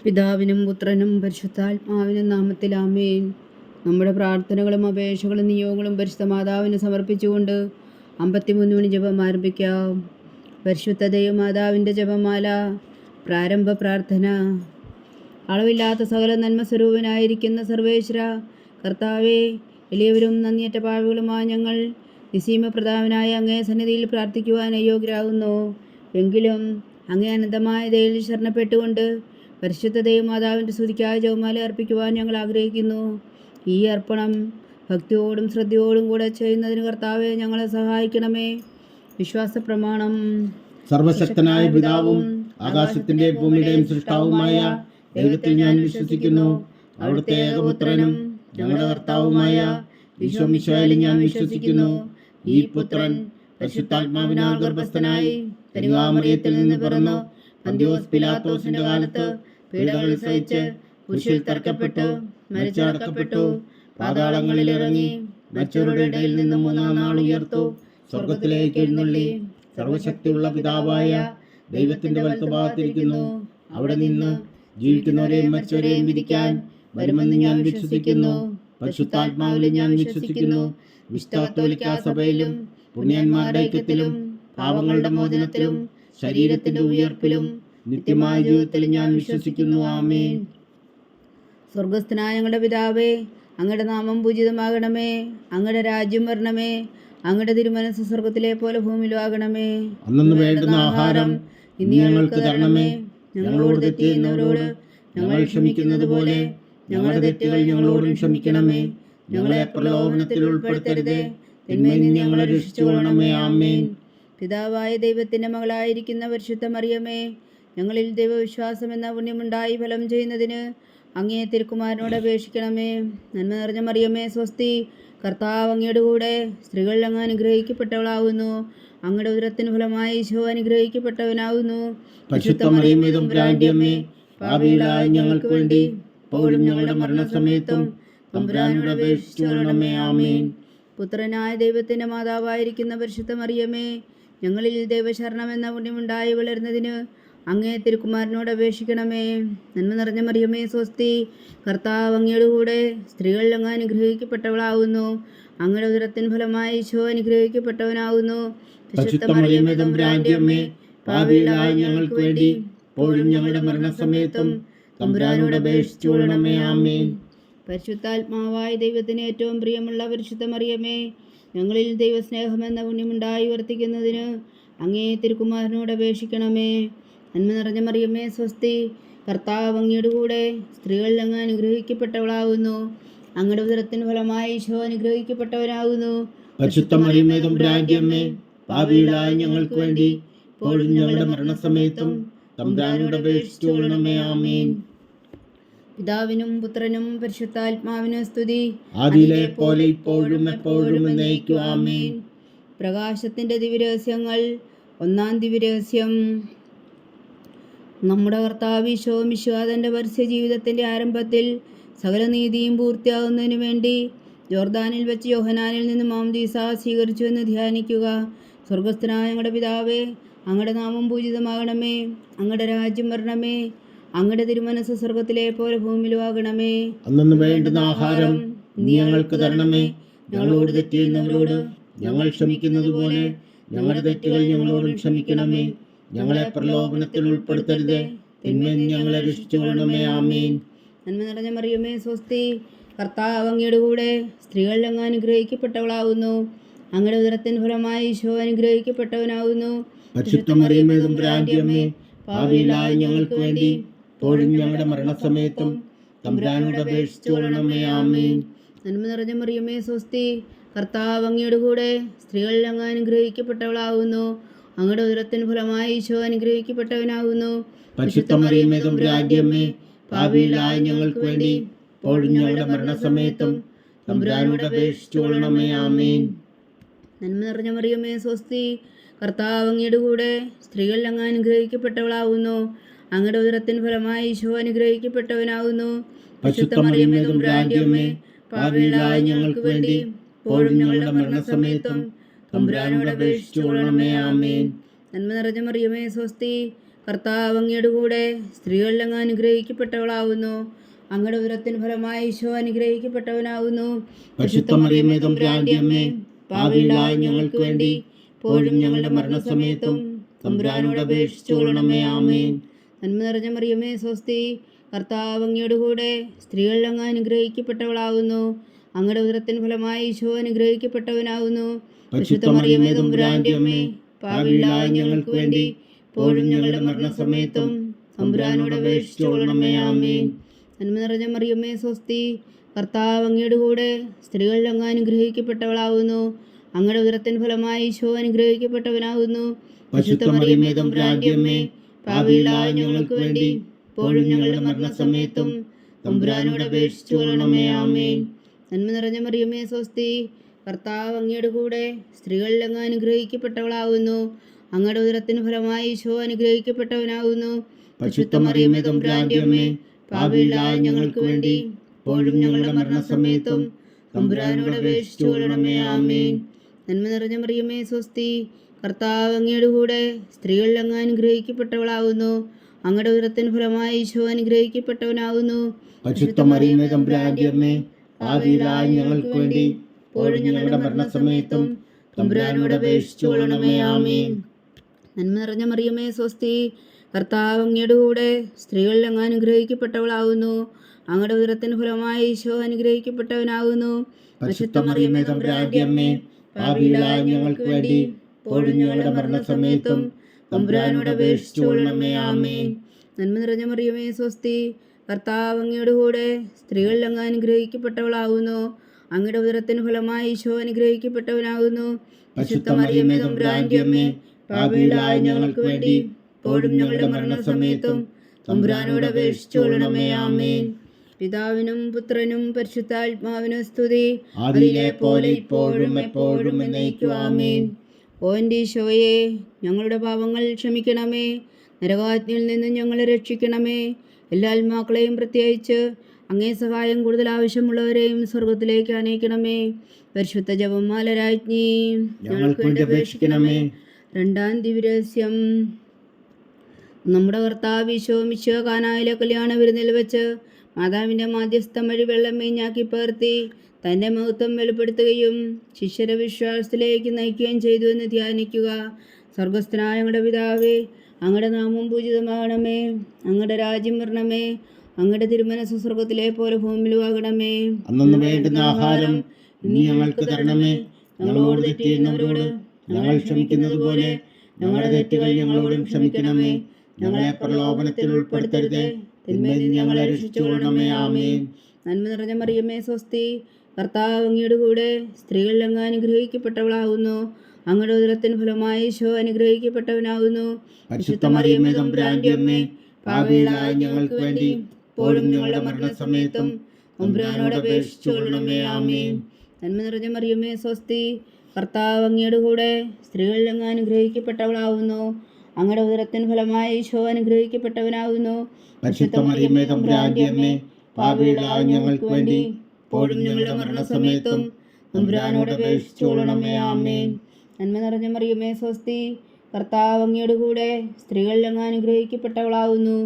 പിതാവിനും പുത്രനും പരിശുദ്ധാത്മാവിനും നാമത്തിൽ ആമേൻ. നമ്മുടെ പ്രാർത്ഥനകളും അപേക്ഷകളും നിയോഗങ്ങളും പരിശുദ്ധ മാതാവിന് സമർപ്പിച്ചുകൊണ്ട് 53 മണി ജപം ആരംഭിക്കാം. പരിശുദ്ധ ദൈവമാതാവിൻ്റെ ജപമാല. പ്രാരംഭ പ്രാർത്ഥന. അളവില്ലാത്ത സകല നന്മ സ്വരൂപനായിരിക്കുന്ന സർവേശ്വര കർത്താവേ, എളിയവരും നന്ദിയറ്റ പാവികളുമായ ഞങ്ങൾ നിസീമപ്രതാപനായ അങ്ങേ സന്നിധിയിൽ പ്രാർത്ഥിക്കുവാൻ അയോഗ്യരാകുന്നു. എങ്കിലും അങ്ങേ അനന്തമായ ദയയിൽ ശരണപ്പെട്ടുകൊണ്ട് പരിശുദ്ധ ദൈവമാതാവിൻ്റെ സ്തുതിക്കായ ജപമാല അർപ്പിക്കുവാൻ ഞങ്ങൾ ആഗ്രഹിക്കുന്നു. ഈ അർപ്പണം ഭക്തിയോടും ശ്രദ്ധയോടും കൂടെ ചെയ്യുന്നതിന് കർത്താവെ ഞങ്ങളെ സഹായിക്കണമേ. വിശ്വാസ പ്രമാണം. സർവശക്തനായ പിതാവും ആകാശത്തിന്റെയും ഭൂമിയുടെയും സൃഷ്ടാവുമായ ദൈവത്തിൽ ഞാൻ വിശ്വസിക്കുന്നു. അവിടുത്തെ ഏകപുത്രനും ഞങ്ങളുടെ കർത്താവുമായ ഈശോ മിശിഹായിൽ ഞാൻ വിശ്വസിക്കുന്നു. ഈ പുത്രൻ പരിശുദ്ധാത്മാവിനാൽ ഗർഭസ്ഥനായി കന്യകാമറിയത്തിൽ നിന്ന് പിറന്നു പന്തിയോസ് പിലാത്തോസിന്റെ കാലത്ത് പീഡകൾ സഹിച്ച് കുരിശിൽ തറക്കപ്പെട്ടു മരിച്ചടക്കപ്പെട്ടു, പാതാളങ്ങളിൽ ഇറങ്ങി മരിച്ചവരുടെ ഇടയിൽ നിന്ന് 3-ാം നാൾ ഉയർത്തു, സ്വർഗത്തിലേക്ക് എഴുന്നള്ളി സർവശക്തിയുള്ള പിതാവായ ദൈവത്തിന്റെ വലത്തുഭാഗത്തിരിക്കുന്നു. അവിടെ നിന്ന് ജീവിക്കുന്നവരെയും മരിച്ചവരെയും വിധിക്കാൻ വരുമെന്ന് ഞാൻ വിശ്വസിക്കുന്നു. പരിശുദ്ധാത്മാവിലും ഞാൻ വിശ്വസിക്കുന്നു. വിശുദ്ധ കത്തോലിക്കാ സഭയിലും പുണ്യന്മാരുടെ ഐക്യത്തിലും പാപങ്ങളുടെ മോചനത്തിലും ശരീരത്തിന്റെ ഉയർപ്പിലും നിത്യമായ ജീവിതത്തിലും ഞാൻ വിശ്വസിക്കുന്നു. ആമേൻ. സ്വർഗസ്ഥനായ ഞങ്ങളുടെ പിതാവേ, അങ്ങയുടെ നാമം പൂജിതമാകണമേ. അങ്ങയുടെ രാജ്യം വരണമേ. അങ്ങയുടെ തിരുമനസ്സ് സ്വർഗത്തിലെ പോലെ ഭൂമിയിലും ആകണമേ. അന്നു വേണ്ടുന്ന ആഹാരം ഇന്ന് ഞങ്ങൾക്ക് തരണമേ. ഞങ്ങളോട് തെറ്റ് ചെയ്യുന്നവരോട് ഞങ്ങൾ ക്ഷമിക്കുന്നത് പോലെ ഞങ്ങളുടെ തെറ്റുകൾ ഞങ്ങളോടും ക്ഷമിക്കണമേ. ഞങ്ങളെ പ്രലോഭനത്തിൽ ഉൾപ്പെടുത്തരുതേ, തിന്മയിൽ നിന്ന് ഞങ്ങളെ രക്ഷിച്ചുകൊള്ളണമേ. ആമേൻ. പിതാവായ ദൈവത്തിൻ്റെ മകളായിരിക്കുന്ന പരിശുദ്ധ മറിയമേ, ഞങ്ങളിൽ ദൈവവിശ്വാസം എന്ന പുണ്യമുണ്ടായി ഫലം ചെയ്യുന്നതിന് അങ്ങേ തിരുക്കുമാരനോട് അപേക്ഷിക്കണമേ. നന്മ നിറഞ്ഞ മറിയമേ സ്വസ്തി, കർത്താവ് അങ്ങയുടെ കൂടെ സ്ത്രീകൾ അങ്ങ് അനുഗ്രഹിക്കപ്പെട്ടവളാകുന്നു. അങ്ങയുടെ ഉദരത്തിന് ഫലമായി ഈശോ അനുഗ്രഹിക്കപ്പെട്ടവനാകുന്നു. പരിശുദ്ധ മറിയമേ തമ്പുരാന്റെ അമ്മേ, പാപികളായ ഞങ്ങൾക്ക് വേണ്ടി ഇപ്പോഴും ഞങ്ങളുടെ മരണസമയത്തും തമ്പുരാനോട് അപേക്ഷിച്ചുകൊള്ളണമേ. ആമേൻ. പുത്രനായ ദൈവത്തിൻ്റെ മാതാവായിരിക്കുന്ന പരിശുദ്ധ മറിയമേ, ഞങ്ങളിൽ ദൈവശരണം എന്ന പുണ്യമുണ്ടായി വളരുന്നതിന് അങ്ങേ തിരുക്കുമാരനോട് അപേക്ഷിക്കണമേ. നന്മ നിറഞ്ഞ മറിയമേ സ്വസ്തി, കർത്താവ് അങ്ങയുടെ കൂടെ സ്ത്രീകൾ അങ്ങ് അനുഗ്രഹിക്കപ്പെട്ടവളാകുന്നു. അങ്ങയുടെ ഉദരത്തിന് ഫലമായി ഈശോ അനുഗ്രഹിക്കപ്പെട്ടവനാകുന്നു. പരിശുദ്ധ മറിയമേ തമ്പുരാന്റെ അമ്മേ, പാപികളായ ഞങ്ങൾക്ക് വേണ്ടി ഇപ്പോഴും ഞങ്ങളുടെ മരണസമയത്തും തമ്പുരാനോട് അപേക്ഷിച്ചുകൊള്ളണമേ. ആമേൻ. പരിശുദ്ധാത്മാവായ ദൈവത്തിന് ഏറ്റവും പ്രിയമുള്ള പരിശുദ്ധ മറിയമേ, ഞങ്ങളിൽ ദൈവസ്നേഹം എന്ന പുണ്യമുണ്ടായി വർത്തിക്കുന്നതിന് അങ്ങേ തിരുക്കുമാരനോട് അപേക്ഷിക്കണമേ. നന്മ നിറഞ്ഞ മറിയമേ സ്വസ്തി, കർത്താവ് അങ്ങയുടെ കൂടെ സ്ത്രീകൾ അങ്ങ് അനുഗ്രഹിക്കപ്പെട്ടവളാകുന്നു. അങ്ങയുടെ ഉദരത്തിന് ഫലമായി ഈശോ അനുഗ്രഹിക്കപ്പെട്ടവനാകുന്നു. പരിശുദ്ധ മറിയമേ തമ്പുരാന്റെ അമ്മേ, പാപികളായ ഞങ്ങൾക്ക് വേണ്ടി ഇപ്പോഴും ഞങ്ങളുടെ മരണസമയത്തും തമ്പുരാനോട് അപേക്ഷിച്ചുകൊള്ളണമേ. ആമേൻ. പിതാവിനും പുത്രനും പരിശുദ്ധാത്മാവിനും സ്തുതി, ആദിയിലെ പോലെ ഇപ്പോഴും എപ്പോഴും എന്നേക്കും. ആമേൻ. പ്രകാശത്തിൻ്റെ ദിവ്യരഹസ്യങ്ങൾ. 1-ാം ദിവ്യരഹസ്യം. നമ്മുടെ കർത്താവ് ഈശോ മിശിഹാ തൻ്റെ പരസ്യ ജീവിതത്തിൻ്റെ ആരംഭത്തിൽ സകല നീതിയും പൂർത്തിയാകുന്നതിന് വേണ്ടി ജോർദാനിൽ വെച്ച് യോഹന്നാനിൽ നിന്ന് മാമോദീസ സ്വീകരിച്ചു എന്ന് ധ്യാനിക്കുക. സ്വർഗസ്ഥനായ ഞങ്ങളുടെ പിതാവേ, അങ്ങയുടെ നാമം പൂജിതമാകണമേ. അങ്ങയുടെ രാജ്യം വരണമേ. അങ്ങയുടെ തിരുമനസ്സ് സ്വർഗത്തിലെ പോലെ ഭൂമിയിലും ആകണമേ. അന്നു വേണ്ടുന്ന ആഹാരം നീ ഞങ്ങൾക്ക് തരണമേ. ഞങ്ങളോട് തെറ്റ് ചെയ്യുന്നവരോട് ഞങ്ങൾ ക്ഷമിക്കുന്നത് പോലെ ഞങ്ങളുടെ തെറ്റുകൾ ഞങ്ങളോടും ക്ഷമിക്കണമേ. ഞങ്ങളെ പ്രലോഭനത്തിൽ ഉൾപ്പെടുത്തരുതേ, തിന്മയിൽ നിന്ന് ഞങ്ങളെ രക്ഷിച്ചുകൊള്ളണമേ. ആമേൻ. നന്മ നിറഞ്ഞ മറിയമേ സ്വസ്തി, കർത്താവ് അങ്ങയുടെ കൂടെ സ്ത്രീകൾ അങ്ങ് അനുഗ്രഹിക്കപ്പെട്ടവളാകുന്നു. അങ്ങയുടെ ഉദരത്തിന് ഫലമായി ഈശോ അനുഗ്രഹിക്കപ്പെട്ടവനാകുന്നു. പരിശുദ്ധ മറിയമേ തമ്പുരാന്റെ അമ്മേ, പാപികളായ ഞങ്ങൾക്ക് വേണ്ടി ഇപ്പോഴും ഞങ്ങളുടെ മരണസമയത്തും തമ്പുരാനോട് അപേക്ഷിച്ചുകൊള്ളണമേ. ആമേൻ. നന്മ നിറഞ്ഞ മറിയമേ സ്വസ്തി, കർത്താവ് അങ്ങയുടെ കൂടെ സ്ത്രീകൾ അങ്ങ് അനുഗ്രഹിക്കപ്പെട്ടവളാകുന്നു. അങ്ങയുടെ ഉദരത്തിന് ഫലമായി ഈശോ അനുഗ്രഹിക്കപ്പെട്ടവനാകുന്നു. പരിശുദ്ധ മറിയമേ തമ്പുരാന്റെ അമ്മേ, പാപികളായ ഞങ്ങൾക്ക് വേണ്ടി ഇപ്പോഴും ഞങ്ങളുടെ മരണസമയത്തും തമ്പുരാനോട് അപേക്ഷിച്ചുകൊള്ളണമേ. ആമേൻ. നന്മ നിറഞ്ഞ മറിയമേ സ്വസ്തി, കർത്താവ് അങ്ങയുടെ കൂടെ സ്ത്രീകൾ അങ്ങ് അനുഗ്രഹിക്കപ്പെട്ടവളാകുന്നു. അങ്ങയുടെ ഉദരത്തിന് ഫലമായി ഈശോ അനുഗ്രഹിക്കപ്പെട്ടവനാകുന്നു. പരിശുദ്ധ മറിയമേ തമ്പുരാന്റെ അമ്മേ, പാപികളായ ഞങ്ങൾക്ക് വേണ്ടി ഇപ്പോഴും ഞങ്ങളുടെ മരണസമയത്തും തമ്പുരാനോട് അപേക്ഷിച്ചുകൊള്ളണമേ. ആമേൻ. നന്മ നിറഞ്ഞ മറിയമേ സ്വസ്തി, കർത്താവ് അങ്ങയുടെ കൂടെ സ്ത്രീകളിൽ അങ്ങ് അനുഗ്രഹിക്കപ്പെട്ടവളാവുന്നു. അങ്ങയുടെ ഉദരത്തിന് ഫലമായി ഈശോ അനുഗ്രഹിക്കപ്പെട്ടവനാകുന്നു. പരിശുദ്ധ മറിയമേ തമ്പുരാന്റെ അമ്മേ, പാപികളായ ഞങ്ങൾക്ക് വേണ്ടി ഇപ്പോഴും ഞങ്ങളുടെ മരണസമയത്തും തമ്പുരാനോട് അപേക്ഷിച്ചുകൊള്ളണമേ. ആമേൻ. നന്മ നിറഞ്ഞ മറിയമേ സ്വസ്തി, കർത്താവ് അങ്ങയുടെ കൂടെ സ്ത്രീകളിൽ അങ്ങ് അനുഗ്രഹിക്കപ്പെട്ടവളാകുന്നു. അങ്ങയുടെ ഉദരത്തിന് ഫലമായി ഈശോ അനുഗ്രഹിക്കപ്പെട്ടവനാകുന്നു. പരിശുദ്ധ മറിയമേ തമ്പുരാന്റെ അമ്മേ, പാപികളായ ഞങ്ങൾക്ക് വേണ്ടി ഇപ്പോഴും ഞങ്ങളുടെ മരണസമയത്തും തമ്പുരാനോട് അപേക്ഷിച്ചുകൊള്ളണമേ. ആമേൻ. നന്മ നിറഞ്ഞ മറിയമേ സ്വസ്തി, കർത്താവ് അങ്ങയുടെ കൂടെ സ്ത്രീകളിൽ അങ്ങ് അനുഗ്രഹിക്കപ്പെട്ടവളാകുന്നു. അങ്ങയുടെ ഉദരത്തിന് ഫലമായി ഈശോ അനുഗ്രഹിക്കപ്പെട്ടവനാകുന്നു. പരിശുദ്ധ മറിയമേ തമ്പുരാന്റെ അമ്മേ, പാപികളായ ഞങ്ങൾക്ക് വേണ്ടി ഇപ്പോഴും ഞങ്ങളുടെ മരണസമയത്തും തമ്പുരാനോട് അപേക്ഷിച്ചുകൊള്ളണമേ. ആമേൻ. നന്മ നിറഞ്ഞ മറിയമേ സ്വസ്തി, കർത്താവ് അങ്ങയുടെ കൂടെ സ്ത്രീകളിൽ അങ്ങ് അനുഗ്രഹിക്കപ്പെട്ടവളാകുന്നു. അങ്ങയുടെ ഉദരത്തിന് ഫലമായി ഈശോ അനുഗ്രഹിക്കപ്പെട്ടവനാകുന്നു. പരിശുദ്ധ മറിയമേ തമ്പുരാന്റെ അമ്മേ, പാപികളായ ഞങ്ങൾക്ക് വേണ്ടി ഇപ്പോഴും ഞങ്ങളുടെ മരണസമയത്തും തമ്പുരാനോട് അപേക്ഷിച്ചുകൊള്ളണമേ. ആമേൻ. നന്മ നിറഞ്ഞ മറിയമേ സ്വസ്തി, കർത്താവ് അങ്ങയുടെ കൂടെ സ്ത്രീകളിൽ അങ്ങ് അനുഗ്രഹിക്കപ്പെട്ടവളാകുന്നു. അങ്ങയുടെ ഉദരത്തിന് ഫലമായി ഈശോ അനുഗ്രഹിക്കപ്പെട്ടവനാകുന്നു. പരിശുദ്ധ മറിയമേ തമ്പുരാന്റെ അമ്മേ, പാപികളായ ഞങ്ങൾക്ക് വേണ്ടി ഇപ്പോഴും ഞങ്ങളുടെ മരണസമയത്തും തമ്പുരാനോട് അപേക്ഷിച്ചുകൊള്ളണമേ. ആമേൻ. നന്മ നിറഞ്ഞ മറിയമേ സ്വസ്തി, കർത്താവ് അങ്ങയുടെ കൂടെ സ്ത്രീകളിൽ അങ്ങ് അനുഗ്രഹിക്കപ്പെട്ടവളാകുന്നു. അങ്ങയുടെ ഉദരത്തിന് ഫലമായി ഈശോ അനുഗ്രഹിക്കപ്പെട്ടവനാകുന്നു. പരിശുദ്ധ മറിയമേ തമ്പുരാന്റെ അമ്മേ, പാപികളായ ഞങ്ങൾക്ക് വേണ്ടി ഇപ്പോഴും ഞങ്ങളുടെ മരണസമയത്തും തമ്പുരാനോട് അപേക്ഷിച്ചുകൊള്ളണമേ. ആമേൻ. നന്മ നിറഞ്ഞ മറിയമേ സ്വസ്തി, കർത്താവ് അങ്ങയുടെ കൂടെ സ്ത്രീകളിൽ അങ്ങ് അനുഗ്രഹിക്കപ്പെട്ടവളാകുന്നു. അങ്ങയുടെ ഉദരത്തിന് ഫലമായി ഈശോ അനുഗ്രഹിക്കപ്പെട്ടവനാകുന്നു. പരിശുദ്ധ മറിയമേ തമ്പുരാന്റെ അമ്മേ, പാപികളായ ഞങ്ങൾക്ക് വേണ്ടി ഇപ്പോഴും ഞങ്ങളുടെ മരണസമയത്തും തമ്പുരാനോട് അപേക്ഷിച്ചുകൊള്ളണമേ. ആമേൻ. പിതാവിനും പുത്രനും പരിശുദ്ധാത്മാവിനും സ്തുതി, ആദിയിലെ പോലെ ഇപ്പോഴും എപ്പോഴും എന്നേക്കും. ആമേൻ. ഓ എൻ്റെ ഈശോയെ, ഞങ്ങളുടെ പാപങ്ങൾ ക്ഷമിക്കണമേ. നരകാഗ്നിയിൽ നിന്നും ഞങ്ങളെ രക്ഷിക്കണമേ. എല്ലാ ആത്മാക്കളെയും പ്രത്യേകിച്ച് അങ്ങേ സഹായം കൂടുതൽ ആവശ്യമുള്ളവരെയും സ്വർഗത്തിലേക്ക് അനയിക്കണമേ. പരിശുദ്ധ ജപമാല രാജ്ഞി, ഞങ്ങൾക്ക് വേണ്ടി അപേക്ഷിക്കണമേ. രണ്ടാം ദിവ്യരഹസ്യം. നമ്മുടെ കർത്താവ് ഈശോ മിശിഹാ കാനായിലെ കല്യാണ വിരുന്നിൽ വെച്ച് മാതാവിൻ്റെ മാധ്യസ്ഥം വഴി വെള്ളം വീഞ്ഞാക്കി പകർത്തി തൻ്റെ മഹത്വം വെളിപ്പെടുത്തുകയും ശിഷ്യരെ വിശ്വാസത്തിലേക്ക് നയിക്കുകയും ചെയ്തു എന്ന് ധ്യാനിക്കുക. സ്വർഗസ്ഥനായ ഞങ്ങളുടെ പിതാവേ, അങ്ങയുടെ നാമം പൂജിതമാകണമേ. അങ്ങയുടെ രാജ്യം വരണമേ. അങ്ങയുടെ തിരുമനസ്സ് സ്വർഗത്തിലെ പോലെ ഭൂമിയിലും ആകണമേ. അന്നു വേണ്ടുന്ന ആഹാരം ഇനി ഞങ്ങൾക്ക് തരണമേ. ഞങ്ങളോട് തെറ്റ് ചെയ്യുന്നവരോട് ഞങ്ങൾ ക്ഷമിക്കുന്നത് പോലെ ഞങ്ങളുടെ തെറ്റുകൾ ഞങ്ങളോടും ക്ഷമിക്കണമേ. ഞങ്ങളെ പ്രലോഭനത്തിൽ ഉൾപ്പെടുത്തരുതേ, തിന്മയിൽ നിന്ന് ഞങ്ങളെ രക്ഷിച്ചുകൊള്ളണമേ. ആമേൻ. നന്മ നിറഞ്ഞ മറിയമേ സ്വസ്തി, കർത്താവ് അങ്ങയുടെ കൂടെ സ്ത്രീകളിൽ അങ്ങ് അനുഗ്രഹിക്കപ്പെട്ടവളാകുന്നു. അങ്ങയുടെ ഉദരത്തിന് ഫലമായി ഈശോ അനുഗ്രഹിക്കപ്പെട്ടവനാകുന്നു. പരിശുദ്ധ മറിയമേ തമ്പുരാന്റെ അമ്മേ, പാപികളായ ഞങ്ങൾക്ക് വേണ്ടി ഇപ്പോഴും ഞങ്ങളുടെ മരണസമയത്തും തമ്പുരാനോട് അപേക്ഷിച്ചുകൊള്ളണമേ. ആമേൻ. നന്മ നിറഞ്ഞ മറിയമേ സ്വസ്തി, കർത്താവ് അങ്ങയുടെ കൂടെ സ്ത്രീകളിൽ അങ്ങ് അനുഗ്രഹിക്കപ്പെട്ടവളാകുന്നു. അങ്ങയുടെ ഉദരത്തിന് ഫലമായി ഈശോ അനുഗ്രഹിക്കപ്പെട്ടവനാകുന്നു. പരിശുദ്ധ മറിയമേ തമ്പുരാന്റെ അമ്മേ, പാപികളായ ഞങ്ങൾക്ക് വേണ്ടി ഇപ്പോഴും ഞങ്ങളുടെ മരണസമയത്തും തമ്പുരാനോട് അപേക്ഷിച്ചുകൊള്ളണമേ. ആമേൻ. നന്മ നിറഞ്ഞ മറിയമേ സ്വസ്തി, കർത്താവ് അങ്ങയുടെ കൂടെ സ്ത്രീകളിൽ അങ്ങ് അനുഗ്രഹിക്കപ്പെട്ടവളാകുന്നു.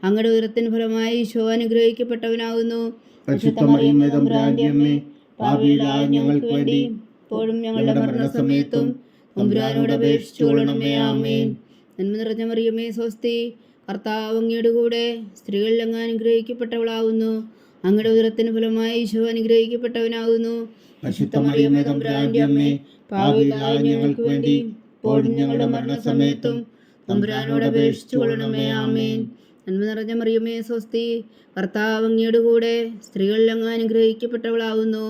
അങ്ങയുടെ ഉദരത്തിന് ഫലമായി ഈശോ അനുഗ്രഹിക്കപ്പെട്ടവനാകുന്നു. പരിശുദ്ധ മറിയമേ തമ്പുരാന്റെ അമ്മേ, പാപികളായ ഞങ്ങൾക്ക് വേണ്ടി ഇപ്പോഴും ഞങ്ങളുടെ മരണസമയത്തും തമ്പുരാനോട് അപേക്ഷിച്ചുകൊള്ളണമേ. ആമേൻ. നന്മ നിറഞ്ഞ മറിയമേ സ്വസ്തി, കർത്താവ് അങ്ങയുടെ കൂടെ സ്ത്രീകളിൽ അങ്ങ് അനുഗ്രഹിക്കപ്പെട്ടവളാകുന്നു. അങ്ങയുടെ ഉദരത്തിന് ഫലമായി ഈശോ അനുഗ്രഹിക്കപ്പെട്ടവനാകുന്നു. പരിശുദ്ധ മറിയമേ തമ്പുരാന്റെ അമ്മേ, പാപികളായ ഞങ്ങൾക്ക് വേണ്ടി ഇപ്പോഴും ഞങ്ങളുടെ മരണസമയത്തും തമ്പുരാനോട് അപേക്ഷിച്ചുകൊള്ളണമേ. ആമേൻ. നന്മ നിറഞ്ഞ മറിയമേ സ്വസ്തി, കർത്താവ് അങ്ങയുടെ കൂടെ സ്ത്രീകളിൽ അങ്ങ് അനുഗ്രഹിക്കപ്പെട്ടവളാകുന്നു.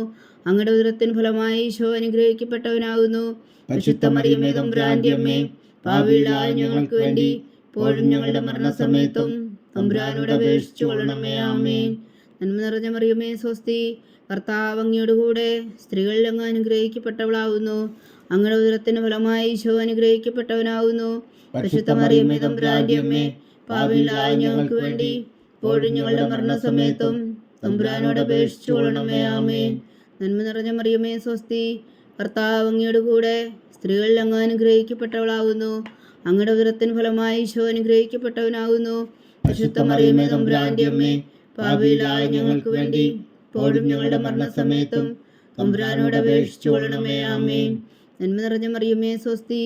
അങ്ങയുടെ ഉദരത്തിന് ഫലമായി ഈശോ അനുഗ്രഹിക്കപ്പെട്ടവനാകുന്നു. പരിശുദ്ധ മറിയമേ തമ്പുരാന്റെ അമ്മേ, പാപികളായ ഞങ്ങൾക്ക് വേണ്ടി ഇപ്പോഴും ഞങ്ങളുടെ മരണസമയത്തും തമ്പുരാനോട് അപേക്ഷിച്ചുകൊള്ളണമേ. ആമേൻ. നന്മ നിറഞ്ഞ മറിയമേ സ്വസ്തി, കർത്താവ് അങ്ങയുടെ കൂടെ സ്ത്രീകളിൽ അങ്ങ് അനുഗ്രഹിക്കപ്പെട്ടവളാകുന്നു. അങ്ങയുടെ ഉദരത്തിന് ഫലമായി ഈശോ അനുഗ്രഹിക്കപ്പെട്ടവനാകുന്നു. പരിശുദ്ധ മറിയമേ തമ്പുരാന്റെ അമ്മേ, പാപികളായ ഞങ്ങൾക്ക് വേണ്ടി ഇപ്പോഴും ഞങ്ങളുടെ മരണസമയത്തും തമ്പുരാനോട് അപേക്ഷിച്ചുകൊള്ളണമേ. ആമേൻ. നന്മ നിറഞ്ഞ മറിയമേ സ്വസ്തി, കർത്താവ് അങ്ങയുടെ കൂടെ സ്ത്രീകളിൽ അങ്ങ് അനുഗ്രഹിക്കപ്പെട്ടവളാകുന്നു. അങ്ങയുടെ ഉദരത്തിൻ ഫലമായി ഈശോ അനുഗ്രഹിക്കപ്പെട്ടവനാകുന്നു. പരിശുദ്ധ മറിയമേ തമ്പുരാന്റെ അമ്മേ, പാപികളായ ഞങ്ങൾക്ക് വേണ്ടി ഇപ്പോഴും ഞങ്ങളുടെ മരണസമയത്തും തമ്പുരാനോട് അപേക്ഷിച്ചു കൊള്ളണമേ. ആമേൻ. നന്മ നിറഞ്ഞ മറിയമേ സ്വസ്തി,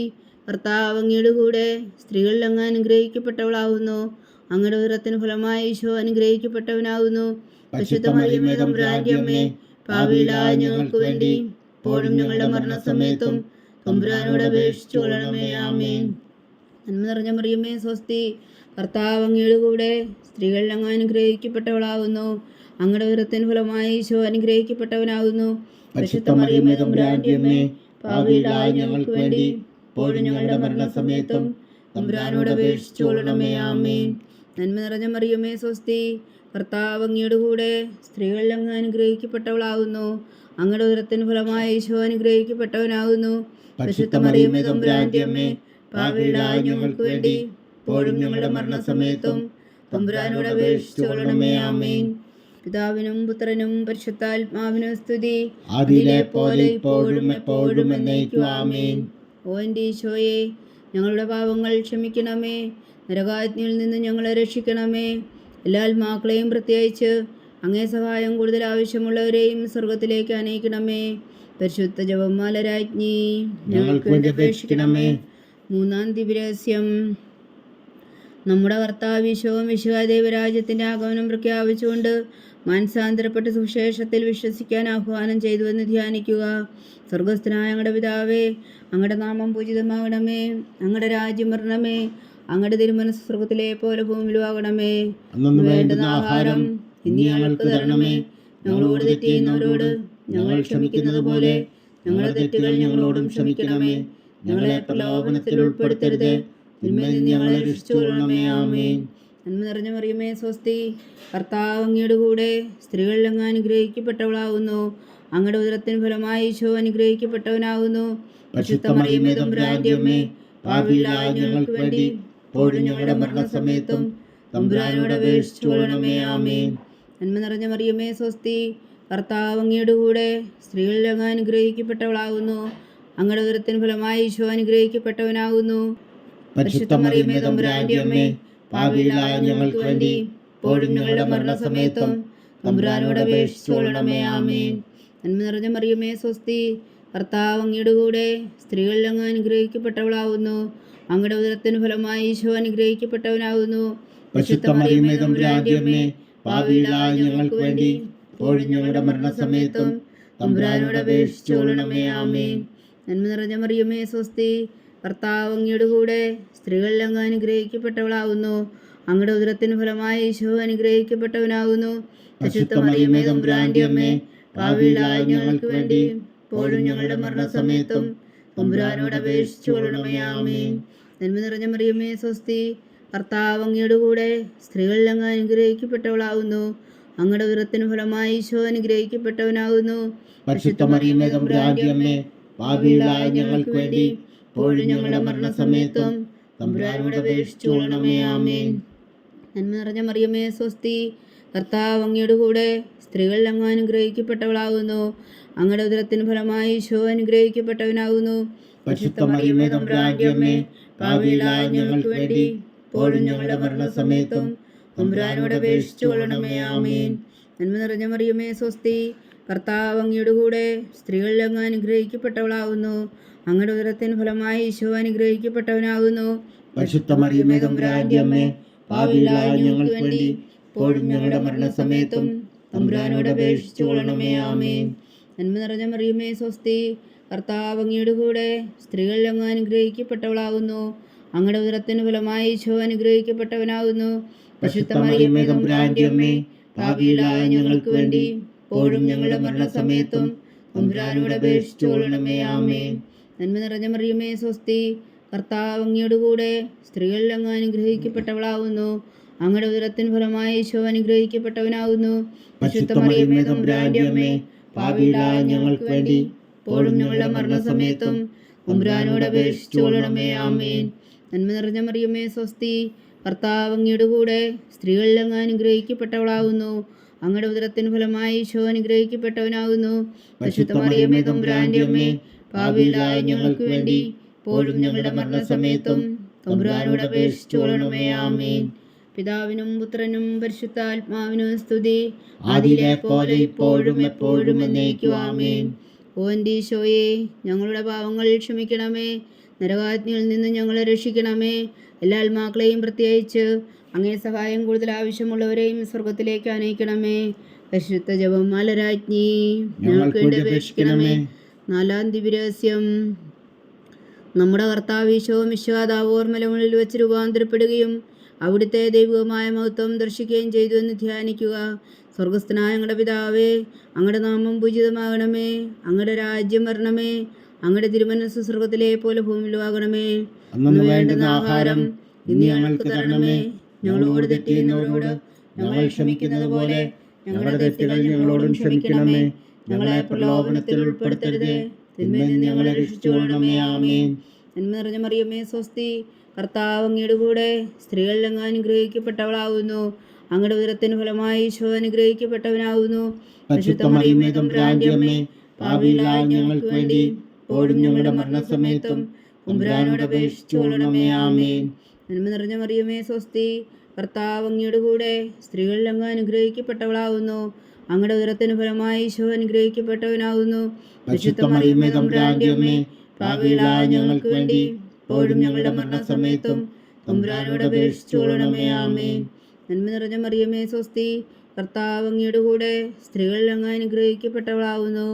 കർത്താവ് അങ്ങയുടെ കൂടെ സ്ത്രീകളിൽ അങ്ങ് അനുഗ്രഹിക്കപ്പെട്ടവളാകുന്നു. അങ്ങയുടെ ഉദരത്തിന് ഫലമായി ഈശോ അനുഗ്രഹിക്കപ്പെട്ടവനാകുന്നു. പരിശുദ്ധ മറിയമേ തമ്പുരാന്റെ അമ്മേ, പാപികളായ ഞങ്ങൾക്ക് വേണ്ടി ഇപ്പോഴും ഞങ്ങളുടെ മരണസമയത്തും തമ്പുരാനോട് അപേക്ഷിച്ചു കൊള്ളണമേ. ആമേൻ. നന്മ നിറഞ്ഞ മറിയമേ സ്വസ്തി, കർത്താവ് അങ്ങയുടെ കൂടെ സ്ത്രീകളിൽ അങ്ങ് അനുഗ്രഹിക്കപ്പെട്ടവളാകുന്നു. അങ്ങയുടെ ഉദരത്തിന് ഫലമായി ഈശോ അനുഗ്രഹിക്കപ്പെട്ടവനാകുന്നു. പരിശുദ്ധ മറിയമേ തമ്പുരാന്റെ അമ്മേ, പാപികളായ ഞങ്ങൾക്ക് വേണ്ടി ഇപ്പോഴും ഞങ്ങളുടെ മരണസമയത്തും തമ്പുരാനോട് അപേക്ഷിച്ചു കൊള്ളണമേ. ആമേൻ. നന്മ നിറഞ്ഞ മറിയമേ സ്വസ്തി, കർത്താവ് അങ്ങയുടെ കൂടെ സ്ത്രീകളിൽ അങ്ങ് അനുഗ്രഹിക്കപ്പെട്ടവളാകുന്നു. അങ്ങയുടെ ഉദരത്തിന് ഫലമായി ഈശോ അനുഗ്രഹിക്കപ്പെട്ടവനാകുന്നു. പരിശുദ്ധ മറിയമേ തമ്പുരാന്റെ അമ്മേ, പാപികളായ ഞങ്ങൾക്ക് വേണ്ടി ഇപ്പോഴും ഞങ്ങളുടെ മരണസമയത്തും തമ്പുരാനോട് അപേക്ഷിച്ചു കൊള്ളണമേ. ആമേൻ. പിതാവിനും പുത്രനും പരിശുദ്ധാത്മാവിനും സ്തുതി, അതിലെ പോലെ ഇപ്പോഴും എപ്പോഴും എന്നേക്കും. ആമേൻ. ഓ എൻ്റെ ഈശോയെ, ഞങ്ങളുടെ പാപങ്ങൾ ക്ഷമിക്കണമേ. നരകാഗ്നിയിൽ നിന്ന് ഞങ്ങളെ രക്ഷിക്കണമേ. എല്ലാ ആത്മാക്കളെയും പ്രത്യേകിച്ച് അങ്ങേ സഹായം കൂടുതൽ ആവശ്യമുള്ളവരെയും സ്വർഗത്തിലേക്ക് അനയിക്കണമേ. പരിശുദ്ധ ജപമാല രാജ്ഞി, ഞങ്ങൾക്ക് വേണ്ടി അപേക്ഷിക്കണമേ. മൂന്നാം ദിവ്യരഹസ്യം. നമ്മുടെ കർത്താവ് ഈശോയും വിശുദ്ധ ആഗമനം പ്രഖ്യാപിച്ചുകൊണ്ട് മാനസാന്തരപ്പെട്ട് സുവിശേഷത്തിൽ വിശ്വസിക്കാൻ ആഹ്വാനം ചെയ്തുവെന്ന് ധ്യാനിക്കുക. സ്വർഗസ്ഥനായ ഞങ്ങളുടെ പിതാവേ, അങ്ങയുടെ നാമം പൂജിതമാകണമേ. അങ്ങയുടെ രാജ്യം വരണമേ. അങ്ങയുടെ തിരുമനസ് സ്വർഗത്തിലെ പോലെ ഭൂമിയിലുമാകണമേ. അന്നു വേണ്ടുന്ന ആഹാരം ഇനി ഞങ്ങൾക്ക് തരണമേ. ഞങ്ങളോട് തെറ്റ് ചെയ്യുന്നവരോട് ഞങ്ങൾ ക്ഷമിക്കുന്നത് പോലെ ഞങ്ങളുടെ തെറ്റുകൾ ഞങ്ങളോടും ക്ഷമിക്കണമേ. ഞങ്ങളെ പ്രലോഭനത്തിൽ ഉൾപ്പെടുത്തരുത്, തിന്മയിൽ നിന്ന് ഞങ്ങളെ രക്ഷിച്ചുകൊള്ളണമേ. ആമേൻ. നന്മ നിറഞ്ഞ മറിയമേ സ്വസ്തി, കർത്താവ് അങ്ങയുടെ കൂടെ സ്ത്രീകളിൽ അങ്ങ് അനുഗ്രഹിക്കപ്പെട്ടവളാകുന്നു. അങ്ങയുടെ ഉദരത്തിൻ ഫലമായി ഈശോ അനുഗ്രഹിക്കപ്പെട്ടവനാകുന്നു. പരിശുദ്ധ മറിയമേ തമ്പുരാന്റെ അമ്മേ, പാപികളായ ഞങ്ങൾക്ക് വേണ്ടി ഇപ്പോഴും ഞങ്ങളുടെ മരണസമയത്തും തമ്പുരാനോട് അപേക്ഷിച്ചു കൊള്ളണമേ. ആമേൻ. നന്മ നിറഞ്ഞ മറിയമേ സ്വസ്തി, കർത്താവ് അങ്ങയുടെ കൂടെ സ്ത്രീകളിൽ അങ്ങ് അനുഗ്രഹിക്കപ്പെട്ടവളാകുന്നു. അങ്ങയുടെ ഉദരത്തിൻ ഫലമായി ഈശോ അനുഗ്രഹിക്കപ്പെട്ടവനാകുന്നു. പരിശുദ്ധ മറിയമേ തമ്പുരാന്റെ അമ്മേ, പാപികളായ ഞങ്ങൾക്ക് വേണ്ടി ഇപ്പോഴും ഞങ്ങളുടെ മരണസമയത്തും തമ്പുരാനോട് അപേക്ഷിച്ചു കൊള്ളണമേ. ആമേൻ. നന്മ നിറഞ്ഞ മറിയമേ സ്വസ്തി, കർത്താവ് അങ്ങയുടെ കൂടെ സ്ത്രീകളിൽ അങ്ങ് അനുഗ്രഹിക്കപ്പെട്ടവളാകുന്നു. അങ്ങയുടെ ഉദരത്തിന് ഫലമായി ഈശോ അനുഗ്രഹിക്കപ്പെട്ടവനാകുന്നു. പരിശുദ്ധ മറിയമേ തമ്പുരാന്റെ അമ്മേ, പാപികളായ ഞങ്ങൾക്ക് വേണ്ടി ഇപ്പോഴും ഞങ്ങളുടെ മരണസമയത്തും തമ്പുരാനോട് അപേക്ഷിച്ചു കൊള്ളണമേ. ആമേൻ. നന്മ നിറഞ്ഞ മറിയമേ സ്വസ്തി, കർത്താവ് അങ്ങയുടെ കൂടെ സ്ത്രീകളിൽ അങ്ങ് അനുഗ്രഹിക്കപ്പെട്ടവളാകുന്നു. അങ്ങയുടെ ഉദരത്തിന് ഫലമായി ഈശോ അനുഗ്രഹിക്കപ്പെട്ടവനാകുന്നു. പരിശുദ്ധ മറിയമേ തമ്പുരാന്റെ അമ്മേ, പാപികളായ ഞങ്ങൾക്ക് വേണ്ടി ഇപ്പോഴും ഞങ്ങളുടെ മരണസമയത്തും തമ്പുരാനോട് അപേക്ഷിച്ചു കൊള്ളണമേ. ആമേൻ. നന്മ നിറഞ്ഞ മറിയമേ സ്വസ്തി, കർത്താവ് അങ്ങയുടെ കൂടെ സ്ത്രീകളിൽ അങ്ങ് അനുഗ്രഹിക്കപ്പെട്ടവളാകുന്നു. അങ്ങയുടെ ഉദരത്തിന് ഫലമായി ഈശോ അനുഗ്രഹിക്കപ്പെട്ടവനാകുന്നു. പരിശുദ്ധ മറിയമേ തമ്പുരാന്റെ അമ്മേ, പാപികളായ ഞങ്ങൾക്ക് വേണ്ടി ഇപ്പോഴും ഞങ്ങളുടെ മരണസമയത്തും തമ്പുരാനോട് അപേക്ഷിച്ചു കൊള്ളണമേ. ആമേൻ. നന്മ നിറഞ്ഞ മറിയമേ സ്വസ്തി, കർത്താവ് അങ്ങയുടെ കൂടെ സ്ത്രീകളിൽ അങ്ങ് അനുഗ്രഹിക്കപ്പെട്ടവളാകുന്നു. അങ്ങയുടെ ഉദരത്തിന് ഫലമായി ഈശോ അനുഗ്രഹിക്കപ്പെട്ടവനാകുന്നു. പരിശുദ്ധ മറിയമേ തമ്പുരാന്റെ അമ്മേ, പാപികളായ ഞങ്ങൾക്ക് വേണ്ടി ഇപ്പോഴും ഞങ്ങളുടെ മരണസമയത്തും തമ്പുരാനോട് അപേക്ഷിച്ചു കൊള്ളണമേ. ആമേൻ. നന്മ നിറഞ്ഞ മറിയമേ സ്വസ്തി, കർത്താവ് അങ്ങയുടെ കൂടെ സ്ത്രീകളിൽ അങ്ങ് അനുഗ്രഹിക്കപ്പെട്ടവളാകുന്നു. അങ്ങയുടെ ഉദരത്തിന് ഫലമായി ഈശോ അനുഗ്രഹിക്കപ്പെട്ടവനാകുന്നു. പരിശുദ്ധ മറിയമേ തമ്പുരാന്റെ അമ്മേ, പാപികളായ ഞങ്ങൾക്ക് വേണ്ടി ഇപ്പോഴും ഞങ്ങളുടെ മരണസമയത്തും തമ്പുരാനോട് അപേക്ഷിച്ചു കൊള്ളണമേ. ആമേൻ. നന്മ നിറഞ്ഞ മറിയമേ സ്വസ്തി, കർത്താവ് അങ്ങയുടെ കൂടെ സ്ത്രീകളിൽ അങ്ങ് അനുഗ്രഹിക്കപ്പെട്ടവളാകുന്നു. അങ്ങയുടെ ഉദരത്തിന് ഫലമായി ഈശോ അനുഗ്രഹിക്കപ്പെട്ടവനാകുന്നു. പരിശുദ്ധ മറിയമേ തമ്പുരാന്റെ അമ്മേ, പാപികളായ ഞങ്ങൾക്ക് വേണ്ടി ഇപ്പോഴും ഞങ്ങളുടെ മരണസമയത്തും തമ്പുരാനോട് അപേക്ഷിച്ചു കൊള്ളണമേ. ആമേൻ. നന്മ നിറഞ്ഞ മറിയമേ സ്വസ്തി, കർത്താവ് അങ്ങയുടെ കൂടെ സ്ത്രീകളിൽ അങ്ങ് അനുഗ്രഹിക്കപ്പെട്ടവളാകുന്നു. അങ്ങയുടെ ഉദരത്തിന് ഫലമായി ഈശോ അനുഗ്രഹിക്കപ്പെട്ടവനാകുന്നു. പരിശുദ്ധ മറിയമേ തമ്പുരാന്റെ അമ്മേ, പാപികളായ ഞങ്ങൾക്ക് വേണ്ടി ഇപ്പോഴും ഞങ്ങളുടെ മരണസമയത്തും തമ്പുരാനോട് അപേക്ഷിച്ചു കൊള്ളണമേ. ആമേൻ. നന്മ നിറഞ്ഞ മറിയമേ സ്വസ്തി, കർത്താവ് അങ്ങയുടെ കൂടെ സ്ത്രീകളിൽ അങ്ങ് അനുഗ്രഹിക്കപ്പെട്ടവളാകുന്നു. അങ്ങയുടെ ഉദരത്തിന് ഫലമായി ഈശോ അനുഗ്രഹിക്കപ്പെട്ടവനാകുന്നു. പരിശുദ്ധ മറിയമേ തമ്പുരാന്റെ അമ്മേ, പാപികളായ ഞങ്ങൾക്ക് വേണ്ടി ഇപ്പോഴും ഞങ്ങളുടെ മരണസമയത്തും തമ്പുരാനോട് അപേക്ഷിച്ചുകൊള്ളണമേ. ആമേൻ. പിതാവിനും പുത്രനും പരിശുദ്ധാത്മാവിനും സ്തുതി, ആദിയിലെ പോലെ ഇപ്പോഴും എപ്പോഴും എന്നേക്കും. ആമേൻ. ഓ എൻ്റെ ഈശോയെ, ഞങ്ങളുടെ പാവങ്ങൾ ക്ഷമിക്കണമേ. നരകാഗ്നിയിൽ നിന്ന് ഞങ്ങളെ രക്ഷിക്കണമേ. എല്ലാ ആത്മാക്കളെയും പ്രത്യേകിച്ച് അങ്ങേ സഹായം കൂടുതൽ ആവശ്യമുള്ളവരെയും സ്വർഗത്തിലേക്ക് അനയിക്കണമേ. പരിശുദ്ധ ജപമാല രാജ്ഞി, ഞങ്ങൾക്ക് വേണ്ടി അപേക്ഷിക്കണമേ. 4-ാം ദിവ്യരഹസ്യം. നമ്മുടെ കർത്താവ് ഈശോ മിശിഹായോർമലമുകളിൽ വെച്ച് രൂപാന്തരപ്പെടുകയും അവിടുത്തെ ദൈവികമായ മഹത്വം ദർശിക്കുകയും ചെയ്തു എന്ന് ധ്യാനിക്കുക. സ്വർഗസ്ഥനായ ഞങ്ങളുടെ പിതാവേ, അങ്ങയുടെ നാമം പൂജിതമാകണമേ. അങ്ങയുടെ രാജ്യം വരണമേ. അങ്ങയുടെ തിരുമനസ്സ് സ്വർഗത്തിലെ പോലെ ഭൂമിയിലും ആകണമേ. അന്നു വേണ്ടുന്ന ആഹാരം ഇന്ന് ഞങ്ങൾക്ക് തരണമേ. ഞങ്ങളോട് തെറ്റ് ചെയ്യുന്നവരോട് ഞങ്ങൾ ക്ഷമിക്കുന്നത് പോലെ ഞങ്ങളുടെ തെറ്റുകൾ ഞങ്ങളോടും ക്ഷമിക്കണമേ. ഞങ്ങളെ പ്രലോഭനത്തിൽ ഉൾപ്പെടുത്തരുതേ, തിന്മയിൽ നിന്ന് ഞങ്ങളെ രക്ഷിച്ചുകൊള്ളണമേ. ആമേൻ. നന്മ നിറഞ്ഞ മറിയമേ, സ്വസ്തി. കർത്താവ് അങ്ങയുടെ കൂടെ സ്ത്രീകളിൽ അങ്ങ് അനുഗ്രഹിക്കപ്പെട്ടവളാകുന്നു. അങ്ങയുടെ ഉദരത്തിന് ഫലമായി ഈശോ അനുഗ്രഹിക്കപ്പെട്ടവനാകുന്നു. പരിശുദ്ധ മറിയമേ, തമ്പുരാന്റെ അമ്മേ, പാപികളായ ഞങ്ങൾക്ക് വേണ്ടി ഇപ്പോഴും ഞങ്ങളുടെ മരണസമയത്തും തമ്പുരാനോട് അപേക്ഷിച്ചുകൊള്ളണമേ. ആമേൻ. നന്മ നിറഞ്ഞ മറിയമേ, സ്വസ്തി. കർത്താവ് അങ്ങയുടെ കൂടെ സ്ത്രീകളിൽ അങ്ങ് അനുഗ്രഹിക്കപ്പെട്ടവളാകുന്നു. അങ്ങയുടെ ഉദരത്തിന് ഫലമായി ഈശോ അനുഗ്രഹിക്കപ്പെട്ടവനാകുന്നു. പരിശുദ്ധ മറിയമേ, തമ്പുരാന്റെ അമ്മേ, പാപികളായ ഞങ്ങൾക്ക് വേണ്ടി ഇപ്പോഴും ഞങ്ങളുടെ മരണസമയത്തും തമ്പുരാനോട് അപേക്ഷിച്ചുകൊള്ളണമേ. ആമേൻ. നന്മ നിറഞ്ഞ മറിയമേ, സ്വസ്തി. കർത്താവ് അങ്ങയുടെ കൂടെ സ്ത്രീകളിൽ അങ്ങ് അനുഗ്രഹിക്കപ്പെട്ടവളാകുന്നു.